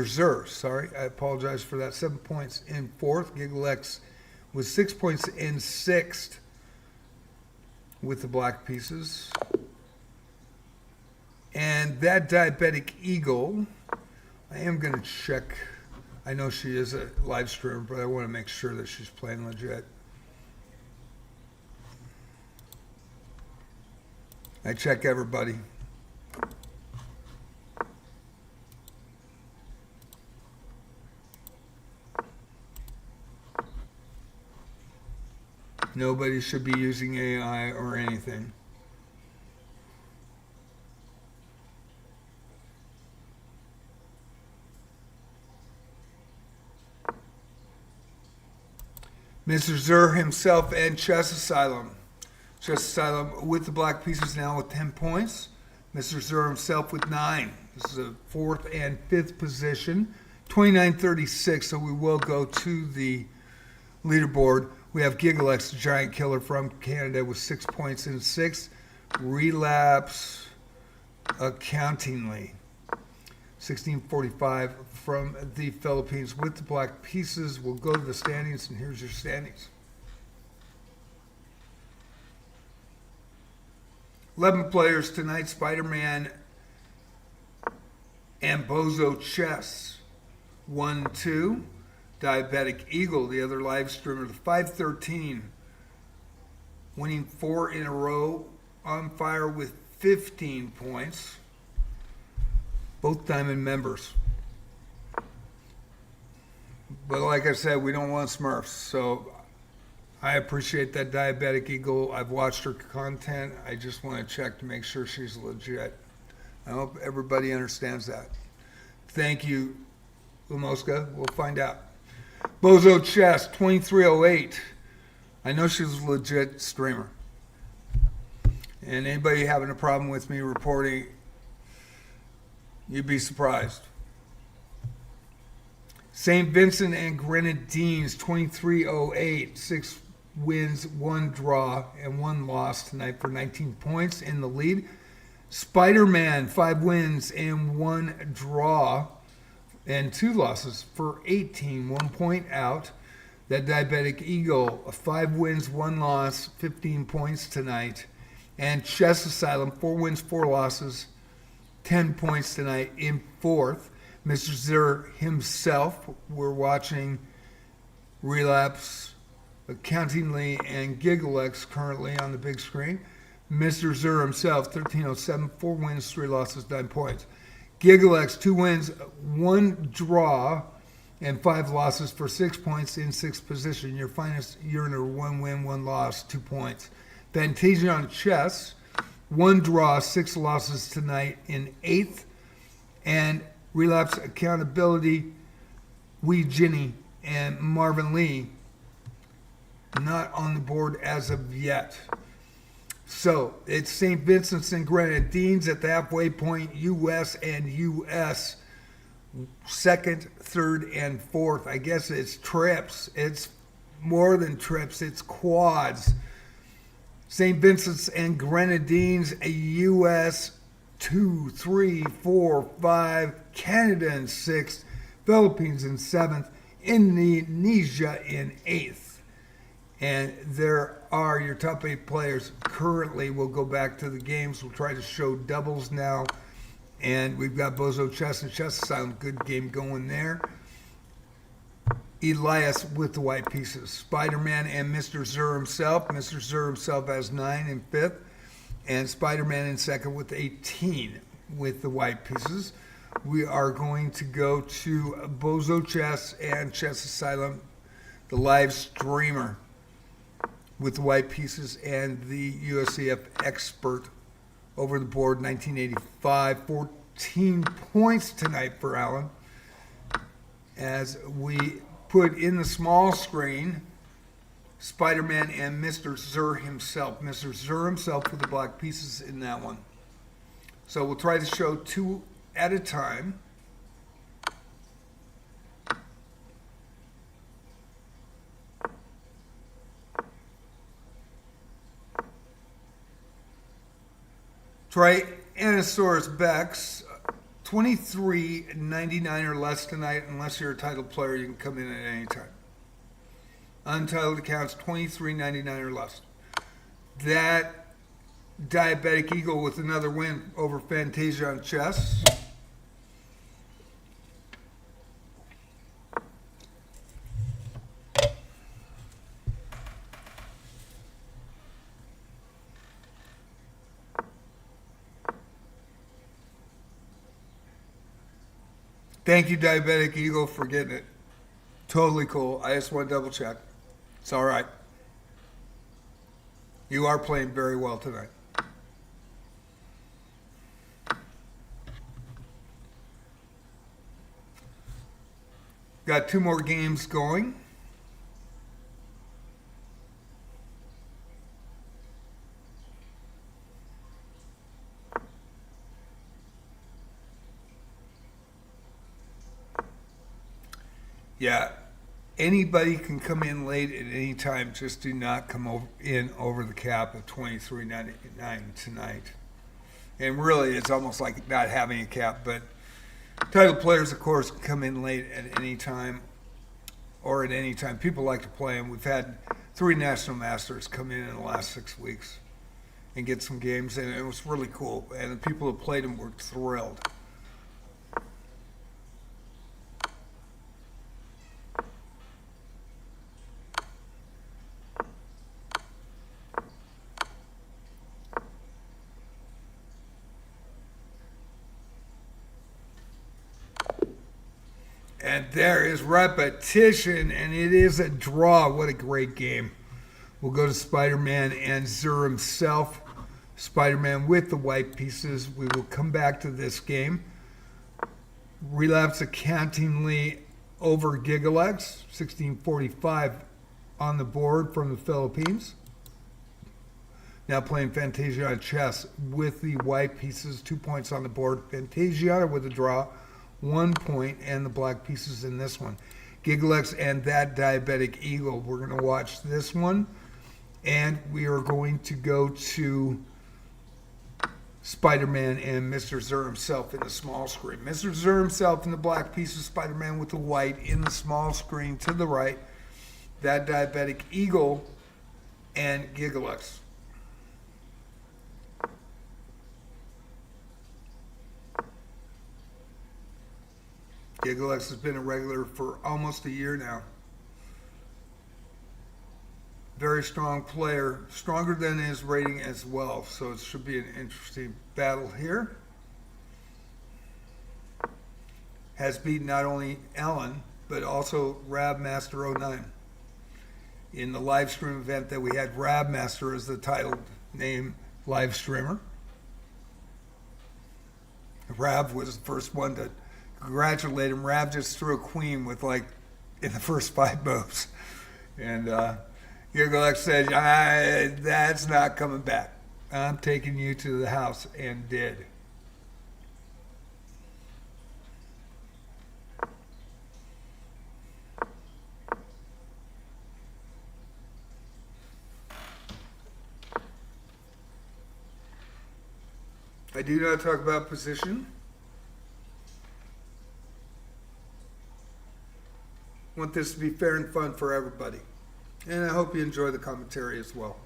Zur, sorry, I apologize for that. 7 points in fourth. GiggleX with 6 points in sixth with the black pieces. And that Diabetic Eagle, I am going to check. I know she is a live streamer, but I want to make sure that she's playing legit. I check everybody. Nobody should be using AI or anything. Mr. Zur himself and Chess Asylum. Chess Asylum with the black pieces now with 10 points. Mr. Zur himself with 9. This is a fourth and fifth position. 29-36, so we will go to the leaderboard. We have GiggleX, the giant killer from Canada, with 6 points in sixth. Relapse Accountingly, 1645 from the Philippines with the black pieces. We'll go to the standings, and here's your standings. 11 players tonight, Spider-Man and Bozo Chess. 1-2. Diabetic Eagle, the other live streamer, the 513, winning 4 in a row on fire with 15 points. Both Diamond members. But like I said, we don't want Smurfs. So I appreciate that Diabetic Eagle. I've watched her content. I just want to check to make sure she's legit. I hope everybody understands that. Thank you, Umoska. We'll find out. Bozo Chess, 2308. I know she's a legit streamer. And anybody having a problem with me reporting, you'd be surprised. St. Vincent and Grenadines, 2308. 6 wins, 1 draw, and 1 loss tonight for 19 points in the lead. Spider-Man, 5 wins and 1 draw and 2 losses for 18, 1 point out. That Diabetic Eagle, 5 wins, 1 loss, 15 points tonight. And Chess Asylum, 4 wins, 4 losses, 10 points tonight in 4th. Mr. Zer himself, we're watching Relapse, Accountingly, and Gigalex currently on the big screen. Mr. Zer himself, 1307, 4 wins, 3 losses, 9 points. Gigalex, 2 wins, 1 draw, and 5 losses for 6 points in 6th position. Your finest Uriner, 1 win, 1 loss, 2 points. Fantasia on Chess, 1 draw, 6 losses tonight in 8th. And Relapse Accountability, Wee Ginny and Marvin Lee, not on the board as of yet. So it's St. Vincent's and Grenadines at the halfway point, US and US, 2nd, 3rd, and 4th. I guess it's trips. It's more than trips. It's quads. St. Vincent's and Grenadines, US 2, 3, 4, 5, Canada in 6th, Philippines in 7th, Indonesia in 8th. And there are your top 8 players currently. We'll go back to the games. We'll try to show doubles now. And we've got Bozo Chess and Chess Asylum. Good game going there. Elias with the white pieces. Spider-Man and Mr. Zer himself. Mr. Zer himself has 9 in 5th. And Spider-Man in 2nd with 18 with the white pieces. We are going to go to Bozo Chess and Chess Asylum, the live streamer with the white pieces, and the USCF expert over the board, 1985. 14 points tonight for Alan. As we put in the small screen, Spider-Man and Mr. Zer himself. Mr. Zer himself with the black pieces in that one. So we'll try to show 2 at a time. Tyrannosaurus Bex, 23.99 or less tonight. Unless you're a titled player, you can come in at any time. Untitled accounts, $23.99 or less. That Diabetic Eagle with another win over Fantasia on Chess. Thank you, Diabetic Eagle, for getting it. Totally cool. I just want to double check. It's all right. You are playing very well tonight. Got 2 more games going. Yeah, anybody can come in late at any time. Just do not come in over the cap of $23.99 tonight. And really, it's almost like not having a cap. But title players, of course, can come in late at any time or at any time. People like to play them. We've had 3 National Masters come in the last 6 weeks and get some games, and it was really cool. And the people who played them were thrilled. And there is repetition, and it is a draw. What a great game. We'll go to Spider-Man and Zur himself. Spider-Man with the white pieces. We will come back to this game. Relapse accountingly over Gigalex. 1645 on the board from the Philippines. Now playing Fantasiana chess with the white pieces. 2 points on the board. Fantasiana with a draw. 1 point, and the black pieces in this one. Gigalex and that Diabetic Eagle. We're going to watch this one. And we are going to go to Spider-Man and Mr. Zur himself in the small screen. Mr. Zur himself in the black pieces. Spider-Man with the white in the small screen to the right. That Diabetic Eagle and Gigalex. Gigalex has been a regular for almost a year now. Very strong player, stronger than his rating as well, so it should be an interesting battle here. Has beaten not only Ellen, but also Rabmaster09. In the live stream event that we had, Rabmaster as the title name live streamer. Rav was the first one to congratulate him. Rav just threw a queen with in the first 5 moves. And Gigalex said, that's not coming back. I'm taking you to the house, and did. I do not talk about position. Want this to be fair and fun for everybody. And I hope you enjoy the commentary as well.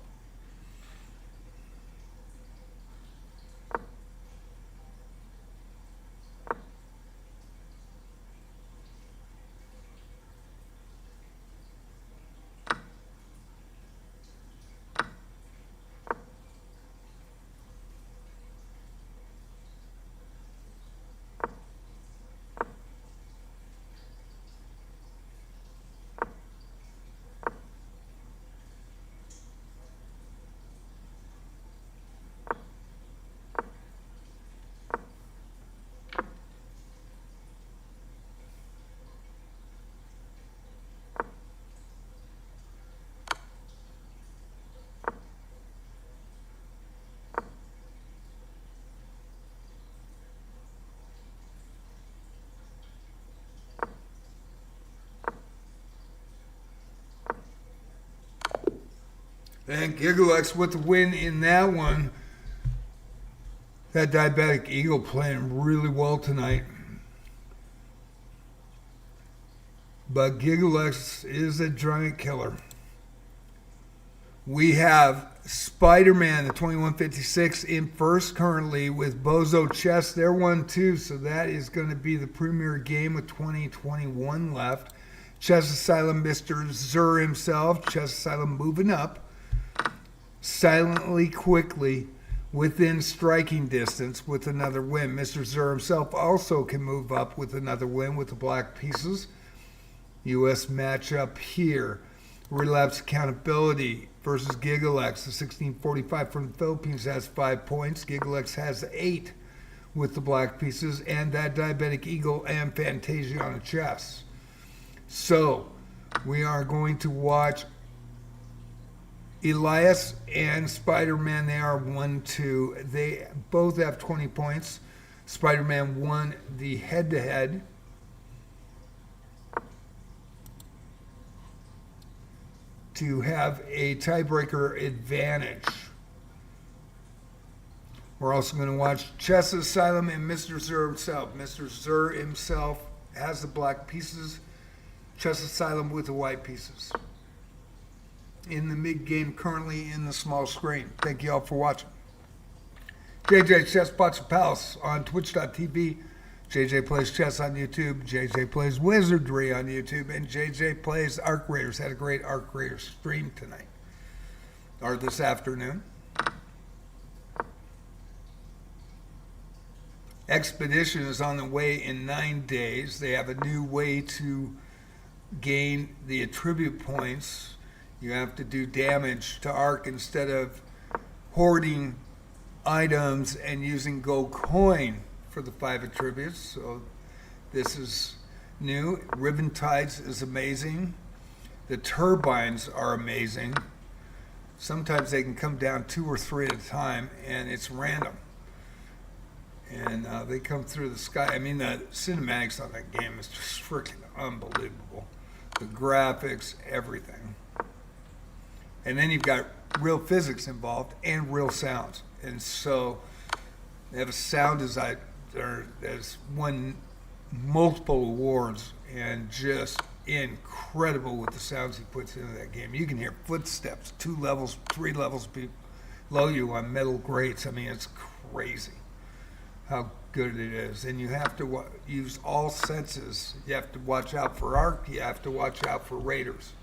And Gigalex with the win in that one. That Diabetic Eagle playing really well tonight. But Gigalex is a giant killer. We have Spider-Man, the 2156, in first currently with Bozo Chess. They're 1-2, so that is going to be the premier game with 2021 left. Chess Asylum, Mr. Zur himself. Chess Asylum moving up. Silently, quickly, within striking distance with another win. Mr. Zur himself also can move up with another win with the black pieces. U.S. matchup here. Relapse Accountability versus Gigalex. The 1645 from the Philippines has 5 points. Gigalex has 8 with the black pieces. And that Diabetic Eagle and Fantasiana chess. So, we are going to watch Elias and Spider-Man. They are 1-2. They both have 20 points. Spider-Man won the head-to-head. To have a tiebreaker advantage. We're also going to watch Chess Asylum and Mr. Zur himself. Mr. Zur himself has the black pieces. Chess Asylum with the white pieces. In the mid-game, currently in the small screen. Thank you all for watching. JJ Chess Pots Palace on twitch.tv. JJ Plays Chess on YouTube. JJ Plays Wizardry on YouTube. And JJ Plays Arc Raiders. Had a great Arc Raiders stream tonight. Or this afternoon. Expedition is on the way in 9 days. They have a new way to gain the attribute points. You have to do damage to Arc instead of hoarding items and using gold coin for the 5 attributes. So this is new. Ribbon Tides is amazing. The turbines are amazing. Sometimes they can come down 2 or 3 at a time, and it's random. And they come through the sky. I mean, the cinematics on that game is just freaking unbelievable. The graphics, everything. And then you've got real physics involved and real sounds. And so they have a sound design that's won multiple awards and just incredible with the sounds he puts into that game. You can hear footsteps 2 levels, 3 levels below you on metal grates. I mean, it's crazy how good it is. And you have to use all senses. You have to watch out for Arc. You have to watch out for raiders.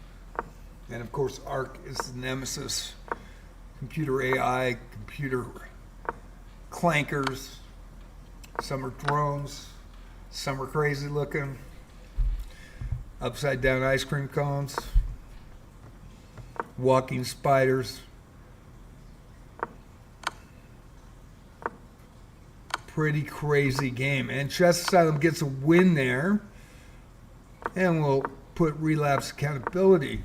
And of course, Arc is the nemesis. Computer AI, computer clankers. Some are drones. Some are crazy looking. Upside down ice cream cones. Walking spiders. Pretty crazy game. And Chess Asylum gets a win there. And we'll put Relapse Accountability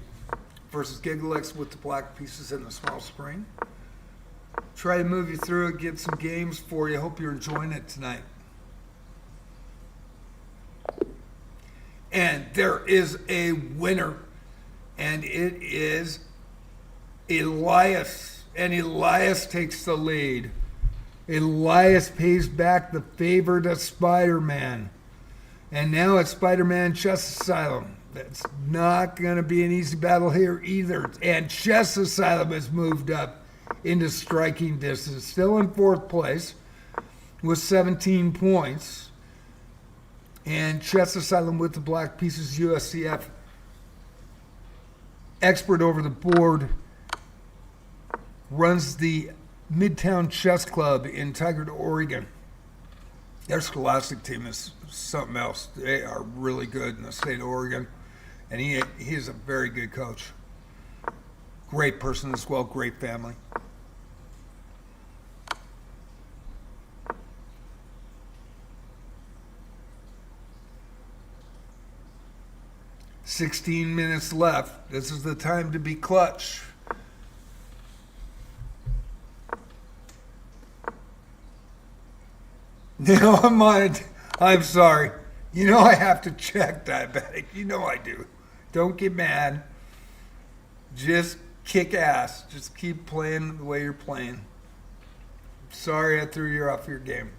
versus Gigalix with the black pieces in the small screen. Try to move you through it, get some games for you. Hope you're enjoying it tonight. And there is a winner. And it is Elias. And Elias takes the lead. Elias pays back the favor to Spider-Man. And now it's Spider-Man Chess Asylum. That's not going to be an easy battle here either. And Chess Asylum has moved up into striking distance. Still in 4th place with 17 points. And Chess Asylum with the black pieces, USCF expert over the board, runs the Midtown Chess Club in Tigard, Oregon. Their Scholastic team is something else. They are really good in the state of Oregon. And he is a very good coach. Great person as well, great family. "16 minutes left. This is the time to be clutch." No, I'm sorry. You know I have to check diabetic. You know I do. Don't get mad. Just kick ass. Just keep playing the way you're playing. Sorry I threw you off your game.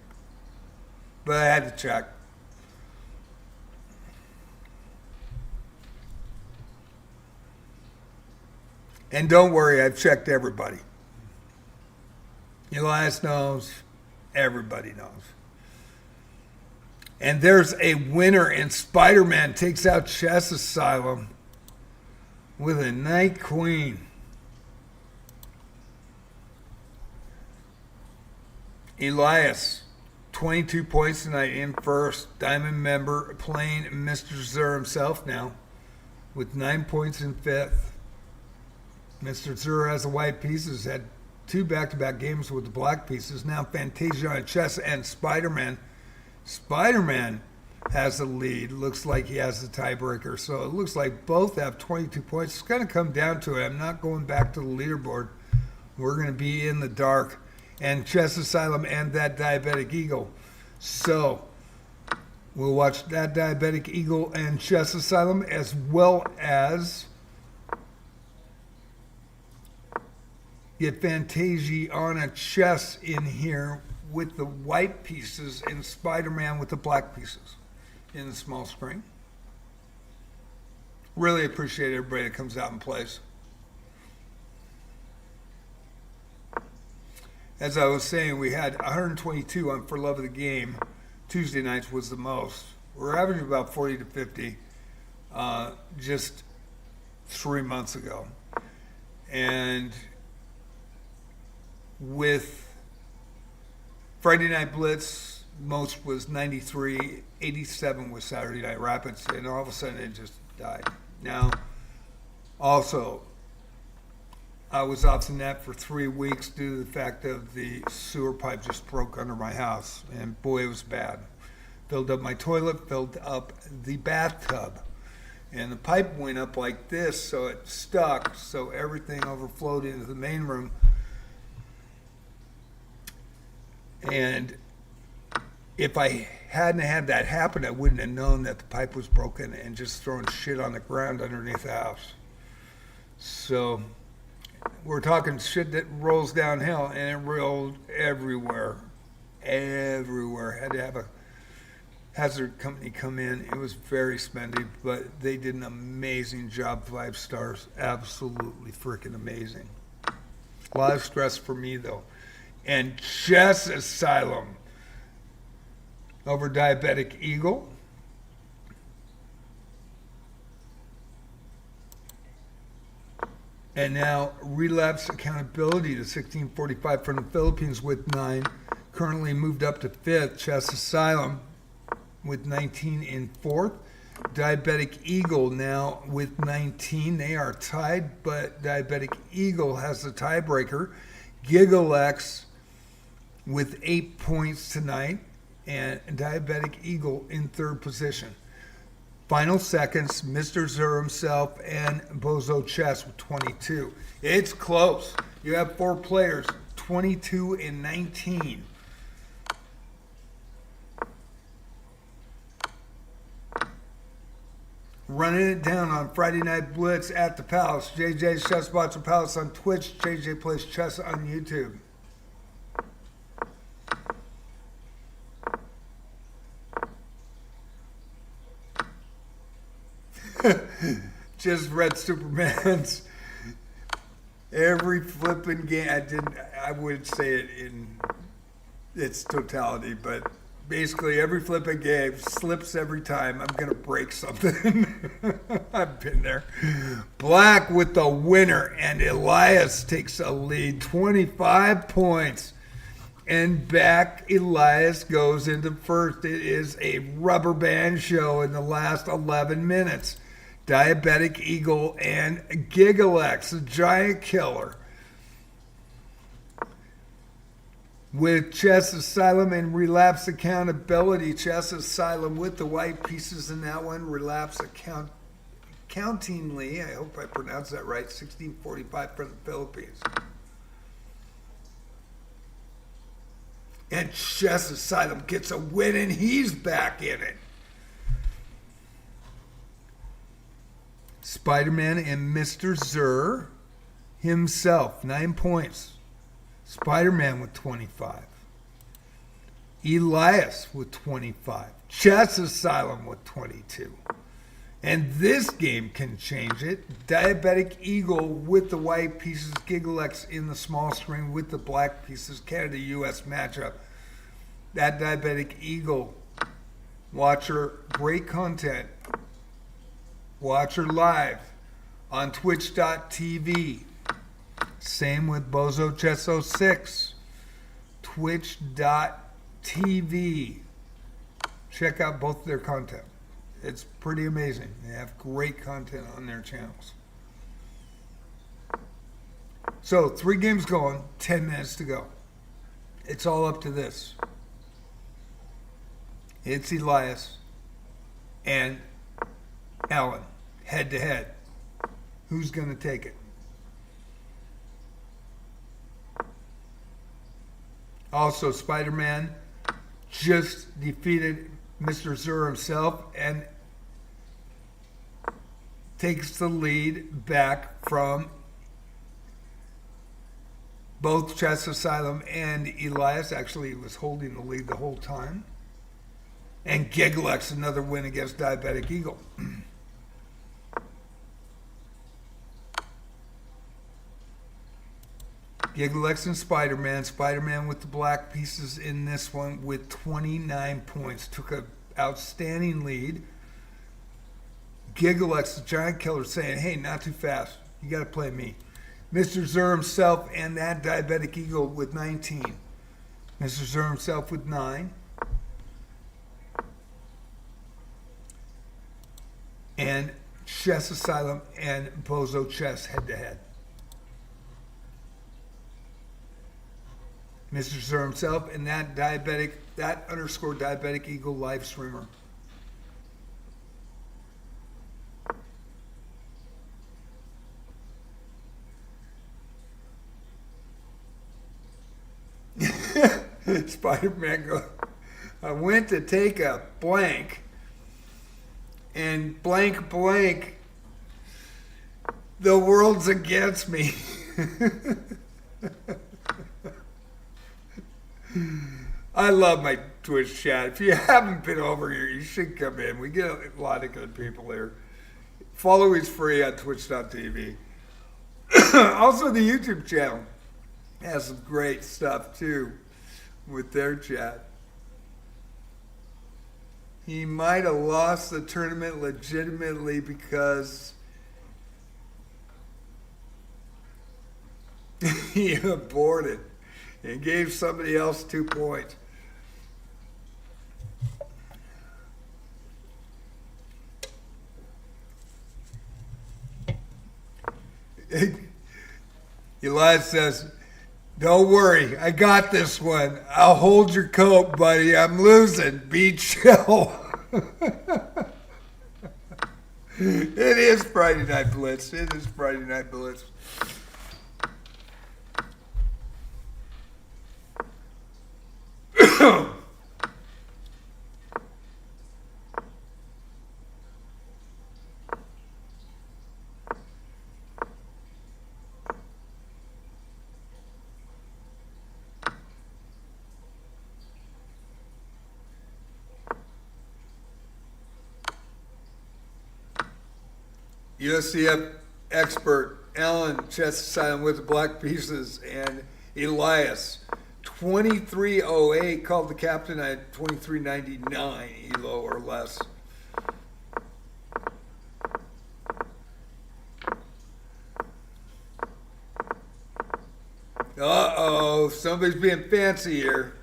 But I had to check. And don't worry, I've checked everybody. Elias knows. Everybody knows. And there's a winner, and Spider-Man takes out Chess Asylum with a Night Queen. Elias, 22 points tonight in first. Diamond member playing Mr. Zur himself now with 9 points in 5th. Mr. Zur has the white pieces, had 2 back-to-back games with the black pieces. Now Fantasia on chess and Spider-Man. Spider-Man has the lead. Looks like he has the tiebreaker. So it looks like both have 22 points. It's going to come down to it. I'm not going back to the leaderboard. We're going to be in the dark. And Chess Asylum and that Diabetic Eagle. So we'll watch that Diabetic Eagle and Chess Asylum, as well as get Fantasia on a chess in here with the white pieces and Spider-Man with the black pieces in the small screen. Really appreciate everybody that comes out and plays. As I was saying, we had 122 on For Love of the Game. Tuesday nights was the most. We're averaging about 40 to 50 just 3 months ago. And with Friday Night Blitz most was 93, 87 was Saturday Night Rapids, and all of a sudden it just died. Now, also, I was off the net for 3 weeks due to the fact that the sewer pipe just broke under my house, and boy, it was bad. Filled up my toilet, filled up the bathtub, and the pipe went up like this, so it stuck, so everything overflowed into the main room. And if I hadn't had that happen, I wouldn't have known that the pipe was broken and just throwing shit on the ground underneath the house. So we're talking shit that rolls downhill, and it rolled everywhere. Everywhere. Had to have a hazard company come in. It was very spendy, but they did an amazing job. 5 stars. Absolutely freaking amazing. A lot of stress for me, though. And Chess Asylum over Diabetic Eagle. And now Relapse Accountability to 1645 from the Philippines with 9. Currently moved up to 5th. Chess Asylum with 19 in 4th. Diabetic Eagle now with 19. They are tied, but Diabetic Eagle has the tiebreaker. GiggleX with 8 points tonight, and Diabetic Eagle in 3rd position. Final seconds, Mr. Zur himself and Bozo Chess with 22. It's close. You have 4 players, 22 and 19. Running it down on Friday Night Blitz at the Palace. JJ's Chess Bots and Palace on Twitch. JJ Plays Chess on YouTube. Just read Superman's every flipping game. I wouldn't say it in its totality, but basically every flipping game slips every time. I'm gonna break something. I've been there. Black with the winner, and Elias takes a lead, 25 points. And back Elias goes into first. It is a rubber band show in the last 11 minutes. Diabetic Eagle and GiggleX, the giant killer. With Chess Asylum and Relapse Accountability. Chess Asylum with the white pieces in that one. Relapse Accountingly, I hope I pronounced that right, 1645 from the Philippines. And Chess Asylum gets a win, and he's back in it. Spider-Man and Mr. Zur himself, 9 points. Spider-Man with 25. Elias with 25. Chess Asylum with 22. And this game can change it. Diabetic Eagle with the white pieces. GiggleX in the small screen with the black pieces. Canada-US matchup. That Diabetic Eagle. Watch her. Great content. Watch her live on twitch.tv. Same with Bozo Chess 06. Twitch.tv. Check out both their content. It's pretty amazing. They have great content on their channels. So 3 games going, 10 minutes to go. It's all up to this. It's Elias and Alan, head to head. Who's going to take it? Also, Spider-Man just defeated Mr. Zur himself and takes the lead back from both Chess Asylum and Elias. Actually, he was holding the lead the whole time. And GiggleX, another win against Diabetic Eagle. GiggleX and Spider-Man. Spider-Man with the black pieces in this one with 29 points. Took an outstanding lead. GiggleX, the giant killer, saying, hey, not too fast. You got to play me. Mr. Zur himself and that Diabetic Eagle with 19. Mr. Zur himself with 9. and Chess Asylum and Bozo Chess head to head. Mr. Sir himself and that underscore diabetic eagle live streamer. Spider-Man goes, I went to take a blank, and blank, the world's against me. I love my Twitch chat. If you haven't been over here, you should come in. We get a lot of good people here. Follow is free on twitch.tv. Also, the YouTube channel has some great stuff, too, with their chat. He might have lost the tournament legitimately because he aborted and gave somebody else 2 points. Elias says, don't worry, I got this one. I'll hold your coat, buddy. I'm losing. Be chill. It is Friday Night Blitz. It is Friday Night Blitz. USCF expert Alan Chess Asylum with the black pieces and Elias 2308 called the captain at 2399 elo or less. Uh-oh, somebody's being fancy here.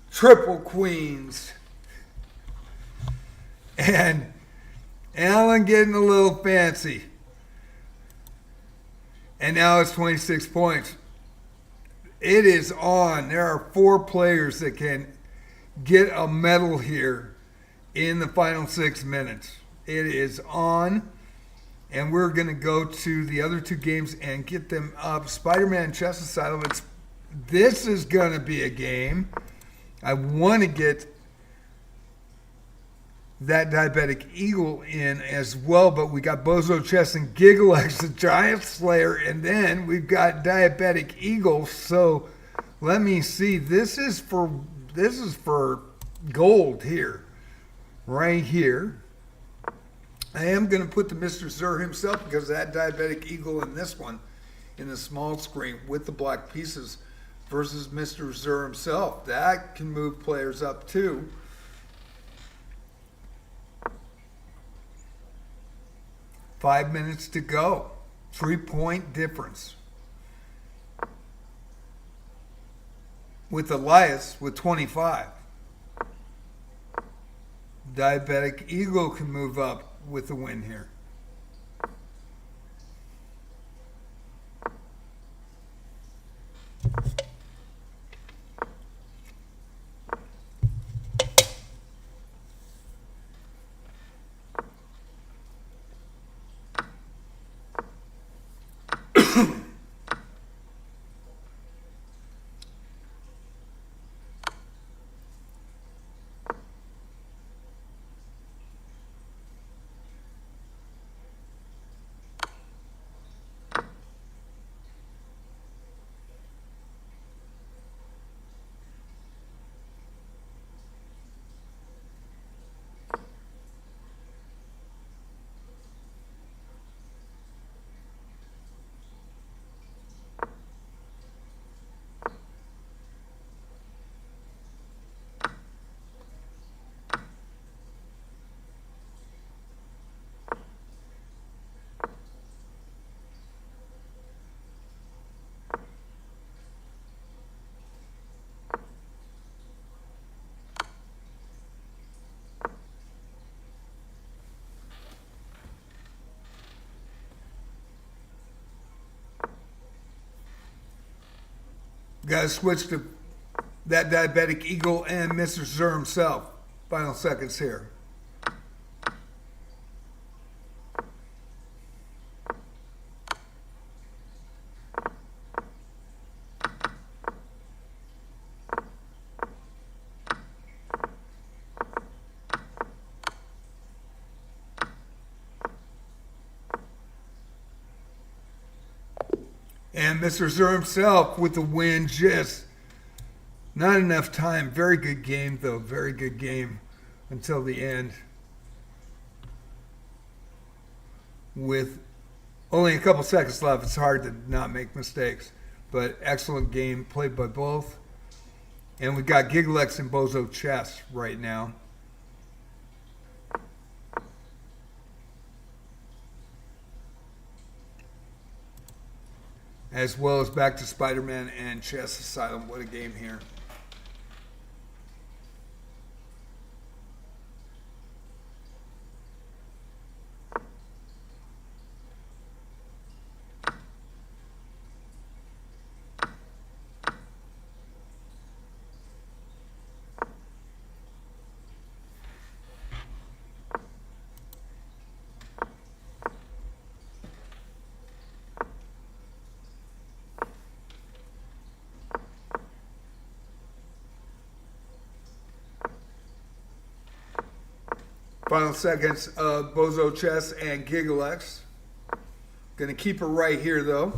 Triple queens. And Alan getting a little fancy. And now it's 26 points. It is on. There are 4 players that can get a medal here in the final 6 minutes. It is on. And we're going to go to the other 2 games and get them up. Spider-Man Chess Asylum. This is going to be a game. I want to get that diabetic eagle in as well, but we got Bozo Chess and Giggle X, the Giant Slayer, and then we've got diabetic eagle. So let me see. This is for gold here, right here. I am going to put the Mr. Zur himself because of that diabetic eagle in this one in the small screen with the black pieces versus Mr. Zur himself. That can move players up too. 5 minutes to go. 3-point difference. With Elias with 25. Diabetic Eagle can move up with the win here. Got to switch to that diabetic eagle and Mr. Zur himself. Final seconds here. And Mr. Zur himself with the win, just not enough time. Very good game, though. Very good game until the end. With only a couple seconds left, it's hard to not make mistakes. But excellent game played by both. And we got Gigalex and Bozo Chess right now. As well as back to Spider-Man and Chess Asylum. What a game here. Final seconds of Bozo Chess and Gigalex. Gonna keep her right here though.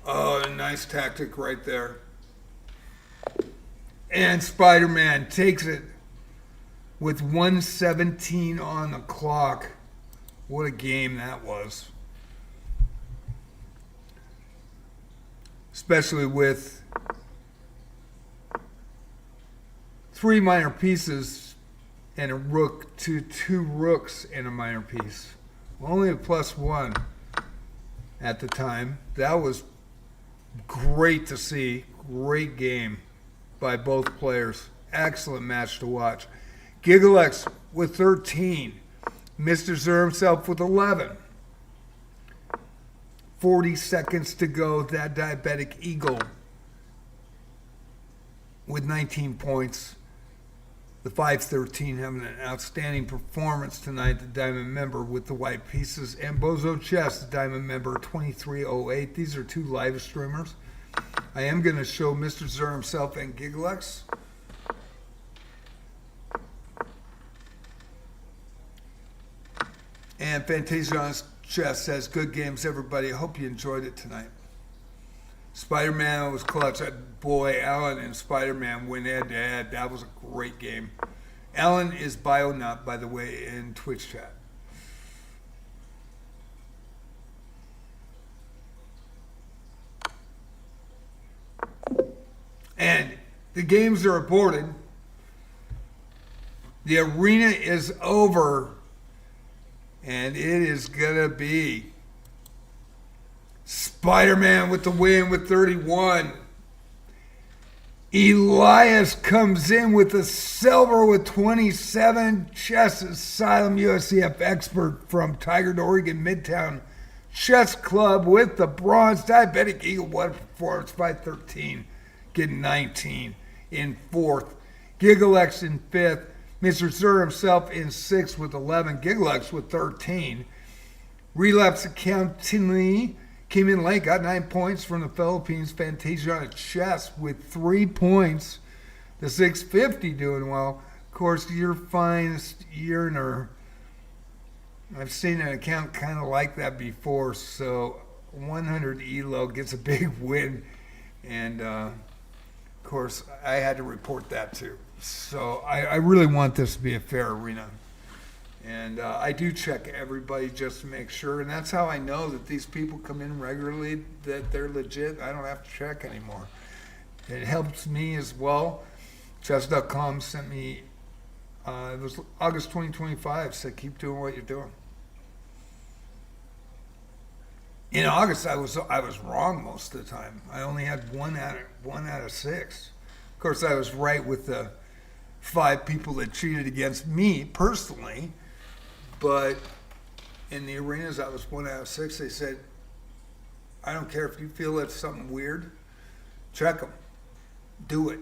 Oh, a nice tactic right there. And Spider-Man takes it with 1:17 on the clock. What a game that was. Especially with 3 minor pieces and a rook to 2 rooks and a minor piece. Only a +1 at the time. That was great to see. Great game by both players. Excellent match to watch. Gigalex with 13. Mr. Zur himself with 11. 40 seconds to go. That diabetic eagle with 19 points. The 513 having an outstanding performance tonight. The Diamond member with the white pieces. And Bozo Chess, the Diamond member, 2308. These are 2 live streamers. I am going to show Mr. Zur himself and Gigalex. And Fantasia Chess says, good games, everybody. I hope you enjoyed it tonight. Spider-Man was clutch. Boy, Alan and Spider-Man went head-to-head. That was a great game. Alan is Bionut, by the way, in Twitch chat. And the games are aborted. The arena is over. And it is going to be Spider-Man with the win with 31. Elias comes in with the silver with 27. Chess Asylum USCF expert from Tigard, Oregon, Midtown Chess Club with the bronze. Diabetic Eagle, what a performance, 513. Getting 19 in 4th. Gigalex in 5th. Mr. Zur himself in 6th with 11. Gigalex with 13. Relapse Accountingly came in late, got 9 points from the Philippines. Fantasia Chess with 3 points. The 650 doing well. Of course, your finest yearner. I've seen an account kind of like that before. So 100 Elo gets a big win. And, of course, I had to report that too. So I really want this to be a fair arena. And I do check everybody just to make sure. And that's how I know that these people come in regularly, that they're legit. I don't have to check anymore. It helps me as well. Chess.com sent me, it was August 2025, said keep doing what you're doing. In August, I was wrong most of the time. I only had one out of 6. Of course, I was right with the 5 people that cheated against me personally, but in the arenas, I was 1 out of 6. They said, I don't care if you feel it's something weird, check them, do it,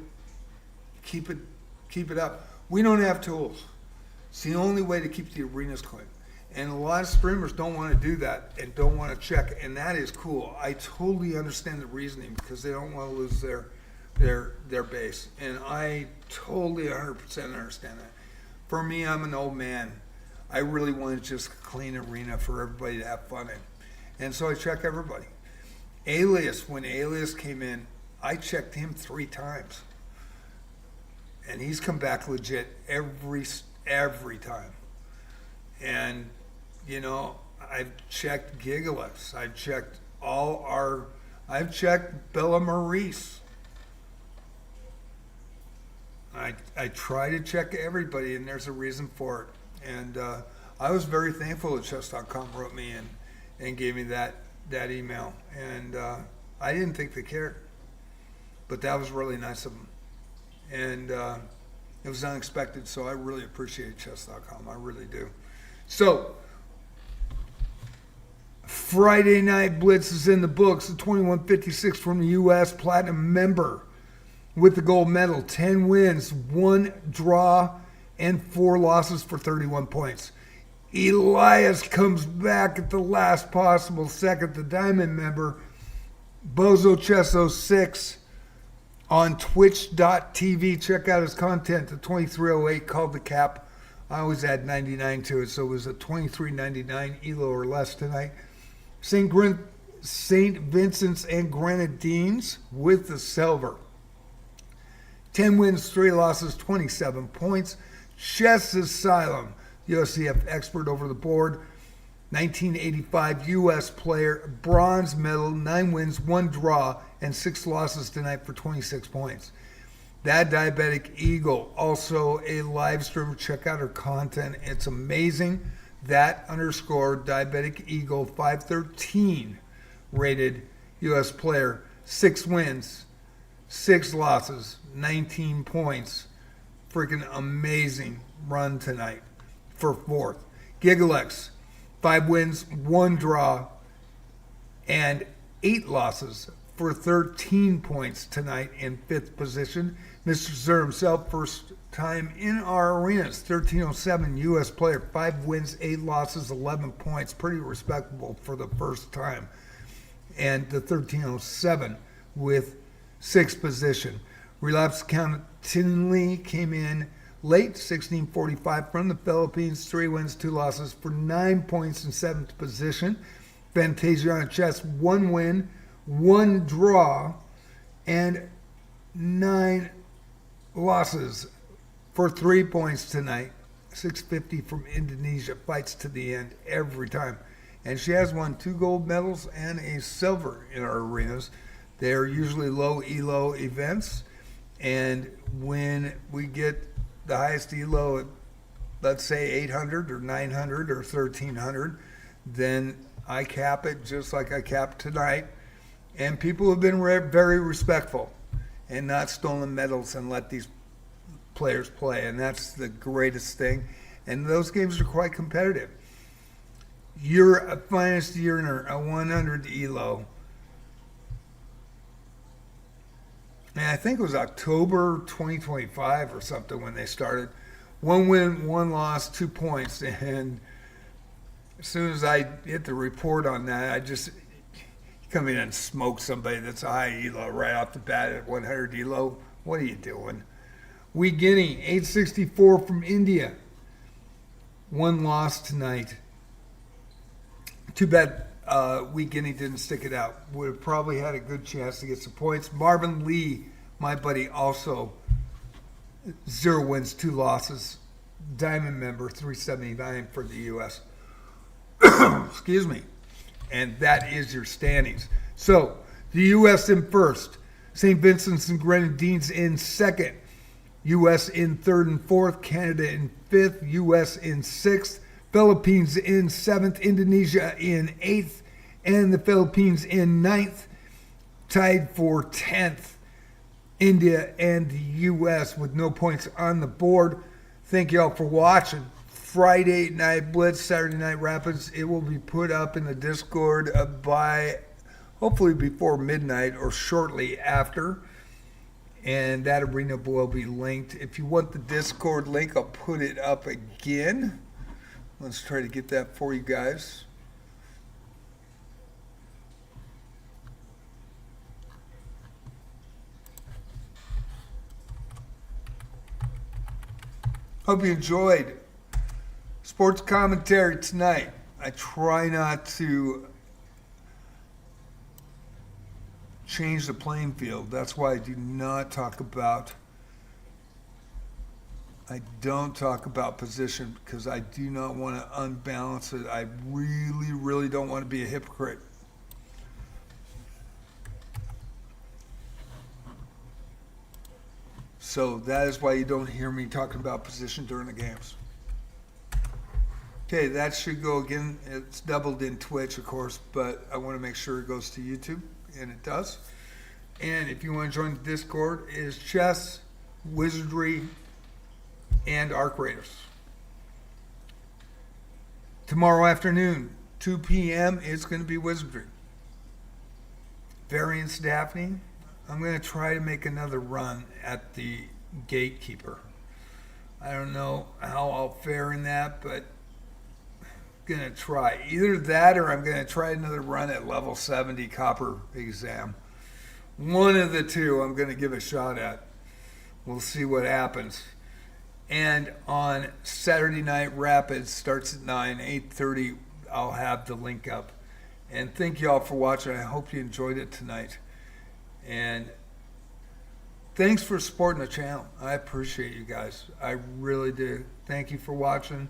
keep it up. We don't have tools. It's the only way to keep the arenas clean. And a lot of streamers don't want to do that and don't want to check, and that is cool. I totally understand the reasoning because they don't want to lose their base, and I totally 100% understand that. For me, I'm an old man. I really want to just clean arena for everybody to have fun in, and so I check everybody. Alias, when Alias came in, I checked him 3 times, and he's come back legit every time. And you know, I've checked Gigalux. I've checked I've checked Bella Maurice. I try to check everybody, and there's a reason for it. And I was very thankful that Chess.com wrote me and gave me that email. And I didn't think they cared, but that was really nice of them. And it was unexpected, so I really appreciate Chess.com. I really do. So, Friday Night Blitz is in the books. The 2156 from the U.S. Platinum member with the gold medal. 10 wins, 1 draw, and 4 losses for 31 points. Elias comes back at the last possible second. The diamond member, Bozo Chess 06 on twitch.tv. Check out his content. The 2308 called the cap. I always add 99 to it, so it was a 23.99 Elo or less tonight. St. Vincent's and Grenadines with the silver. 10 wins, 3 losses, 27 points. Chess Asylum, USCF expert over the board. 1985 U.S. player, bronze medal, 9 wins, 1 draw, and 6 losses tonight for 26 points. That Diabetic Eagle, also a live streamer. Check out her content. It's amazing. That _ Diabetic Eagle 513 rated U.S. player. 6 wins, 6 losses, 19 points. Freaking amazing run tonight for 4th. Gigalex, 5 wins, 1 draw, and 8 losses for 13 points tonight in 5th position. Mr. Zer himself, first time in our arenas. 1307 U.S. player, 5 wins, 8 losses, 11 points. Pretty respectable for the first time. And the 1307 with 6th position. Relapse continually came in late, 1645 from the Philippines. 3 wins, 2 losses for 9 points in 7th position. Fantasia Chess, 1 win, 1 draw, and 9 losses for 3 points tonight. 650 from Indonesia, fights to the end every time. And she has won 2 gold medals and a silver in our arenas. They are usually low Elo events. And when we get the highest Elo at, let's say, 800 or 900 or 1300, then I cap it just like I capped tonight. And people have been very respectful and not stolen medals and let these players play. And that's the greatest thing. And those games are quite competitive. You're a finest earner, a 100 Elo. And I think it was October 2025 or something when they started. 1 win, 1 loss, 2 points. And as soon as I hit the report on that, I just come in and smoke somebody that's a high Elo right off the bat at 100 Elo. What are you doing? We Guinea, 864 from India. 1 loss tonight. Too bad We Guinea didn't stick it out. Would have probably had a good chance to get some points. Marvin Lee, my buddy, also 0 wins, 2 losses. Diamond member, 379 for the U.S. Excuse me. And that is your standings. So, the U.S. in first. St. Vincent's and Grenadines in second. U.S. in third and fourth. Canada in fifth. U.S. in sixth. Philippines in seventh. Indonesia in eighth. And the Philippines in ninth. Tied for 10th. India and the U.S. with no points on the board. Thank you all for watching. Friday night Blitz, Saturday night Rapids. It will be put up in the Discord by hopefully before midnight or shortly after. And that arena will be linked. If you want the Discord link, I'll put it up again. Let's try to get that for you guys. Hope you enjoyed sports commentary tonight. I try not to change the playing field. That's why I don't talk about position, because I do not want to unbalance it. I really, really don't want to be a hypocrite. So that is why you don't hear me talking about position during the games. Okay, that should go again. It's doubled in Twitch, of course, but I want to make sure it goes to YouTube, and it does. And if you want to join the Discord, it is chess, wizardry, and arc raiders. Tomorrow afternoon, 2 p.m., it's going to be wizardry. Variance Daphne. I'm going to try to make another run at the gatekeeper. I don't know how I'll fare in that, but I'm going to try. Either that or I'm going to try another run at level 70 copper exam. One of the two I'm going to give a shot at. We'll see what happens. And on Saturday night Rapids, starts at 9, 8:30, I'll have the link up. And thank you all for watching. I hope you enjoyed it tonight. And thanks for supporting the channel. I appreciate you guys. I really do. Thank you for watching.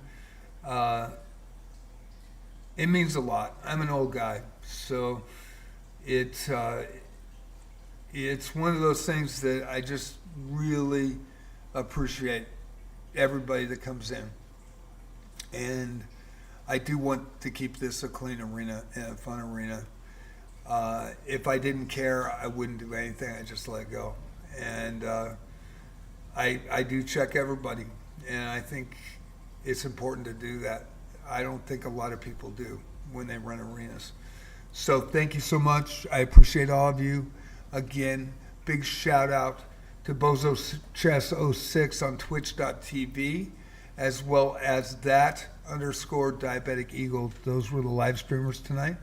It means a lot. I'm an old guy, so it's one of those things that I just really appreciate everybody that comes in. And I do want to keep this a clean arena and a fun arena. If I didn't care, I wouldn't do anything. I just let go. And I do check everybody, and I think it's important to do that. I don't think a lot of people do when they run arenas. So thank you so much. I appreciate all of you. Again, big shout out to Bozo Chess 06 on twitch.tv, as well as _Diabetic Eagle. Those were the live streamers tonight.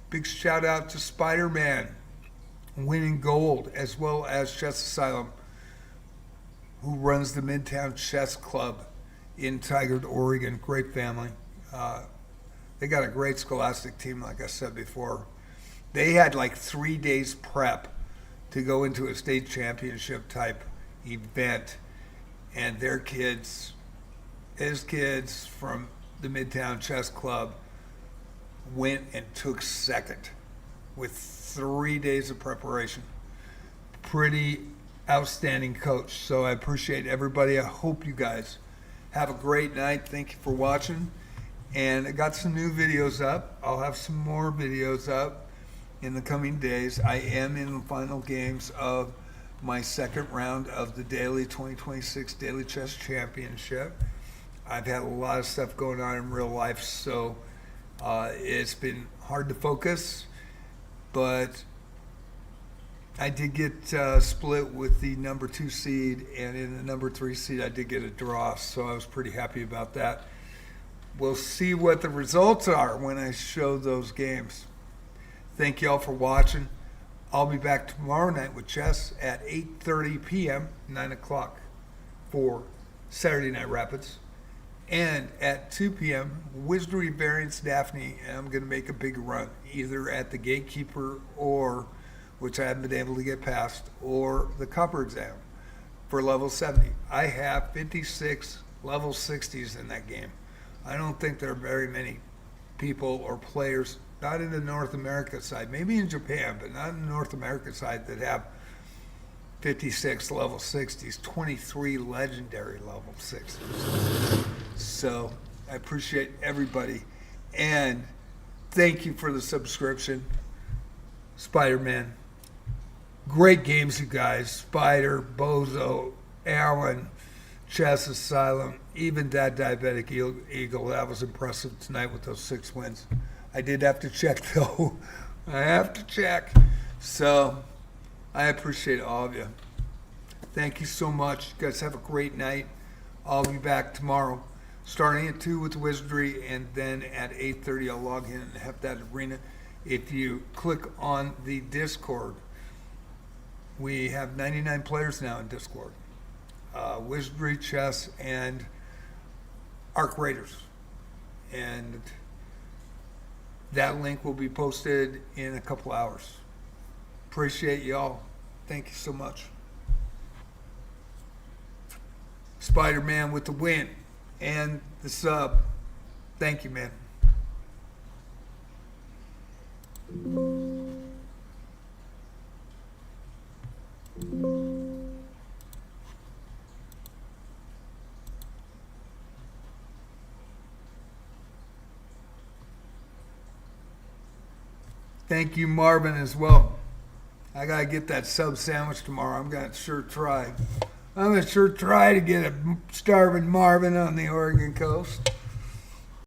Big shout out to Spider-Man, winning gold, as well as Chess Asylum, who runs the Midtown Chess Club in Tigard, Oregon. Great family. They got a great scholastic team, like I said before. They had like 3 days prep to go into a state championship type event, and their kids, his kids from the Midtown Chess Club, went and took second with 3 days of preparation. Pretty outstanding coach. So I appreciate everybody. I hope you guys have a great night. Thank you for watching. And I got some new videos up. I'll have some more videos up in the coming days. I am in the final games of my second round of the Daily 2026 Daily Chess Championship. I've had a lot of stuff going on in real life, so it's been hard to focus, but I did get split with the number 2 seed, and in the number 3 seed I did get a draw, so I was pretty happy about that. We'll see what the results are when I show those games. Thank you all for watching. I'll be back tomorrow night with chess at 8:30 p.m., 9 o'clock for Saturday Night Rapids. And at 2 p.m., Wizardry Variance Daphne, and I'm going to make a big run, either at the Gatekeeper or, which I haven't been able to get past, or the Copper exam for level 70. I have 56 level 60s in that game. I don't think there are very many people or players, not in the North America side, maybe in Japan, but not in the North America side, that have 56 level 60s, 23 legendary level 60s. So I appreciate everybody. And thank you for the subscription. Spider-Man. Great games, you guys. Spider, Bozo, Alan, Chess Asylum, even that Diabetic Eagle. That was impressive tonight with those 6 wins. I did have to check, though. I have to check. So I appreciate all of you. Thank you so much. You guys have a great night. I'll be back tomorrow, starting at 2 with Wizardry, and then at 8:30 I'll log in and have that arena. If you click on the Discord, we have 99 players now in Discord. Wizardry, Chess, and Arc Raiders. And that link will be posted in a couple hours. Appreciate y'all. Thank you so much. Spider-Man with the win and the sub. Thank you, man. Thank you, Marvin, as well. I got to get that sub sandwich tomorrow. I'm going to sure try. I'm going to sure try to get a starving Marvin on the Oregon coast.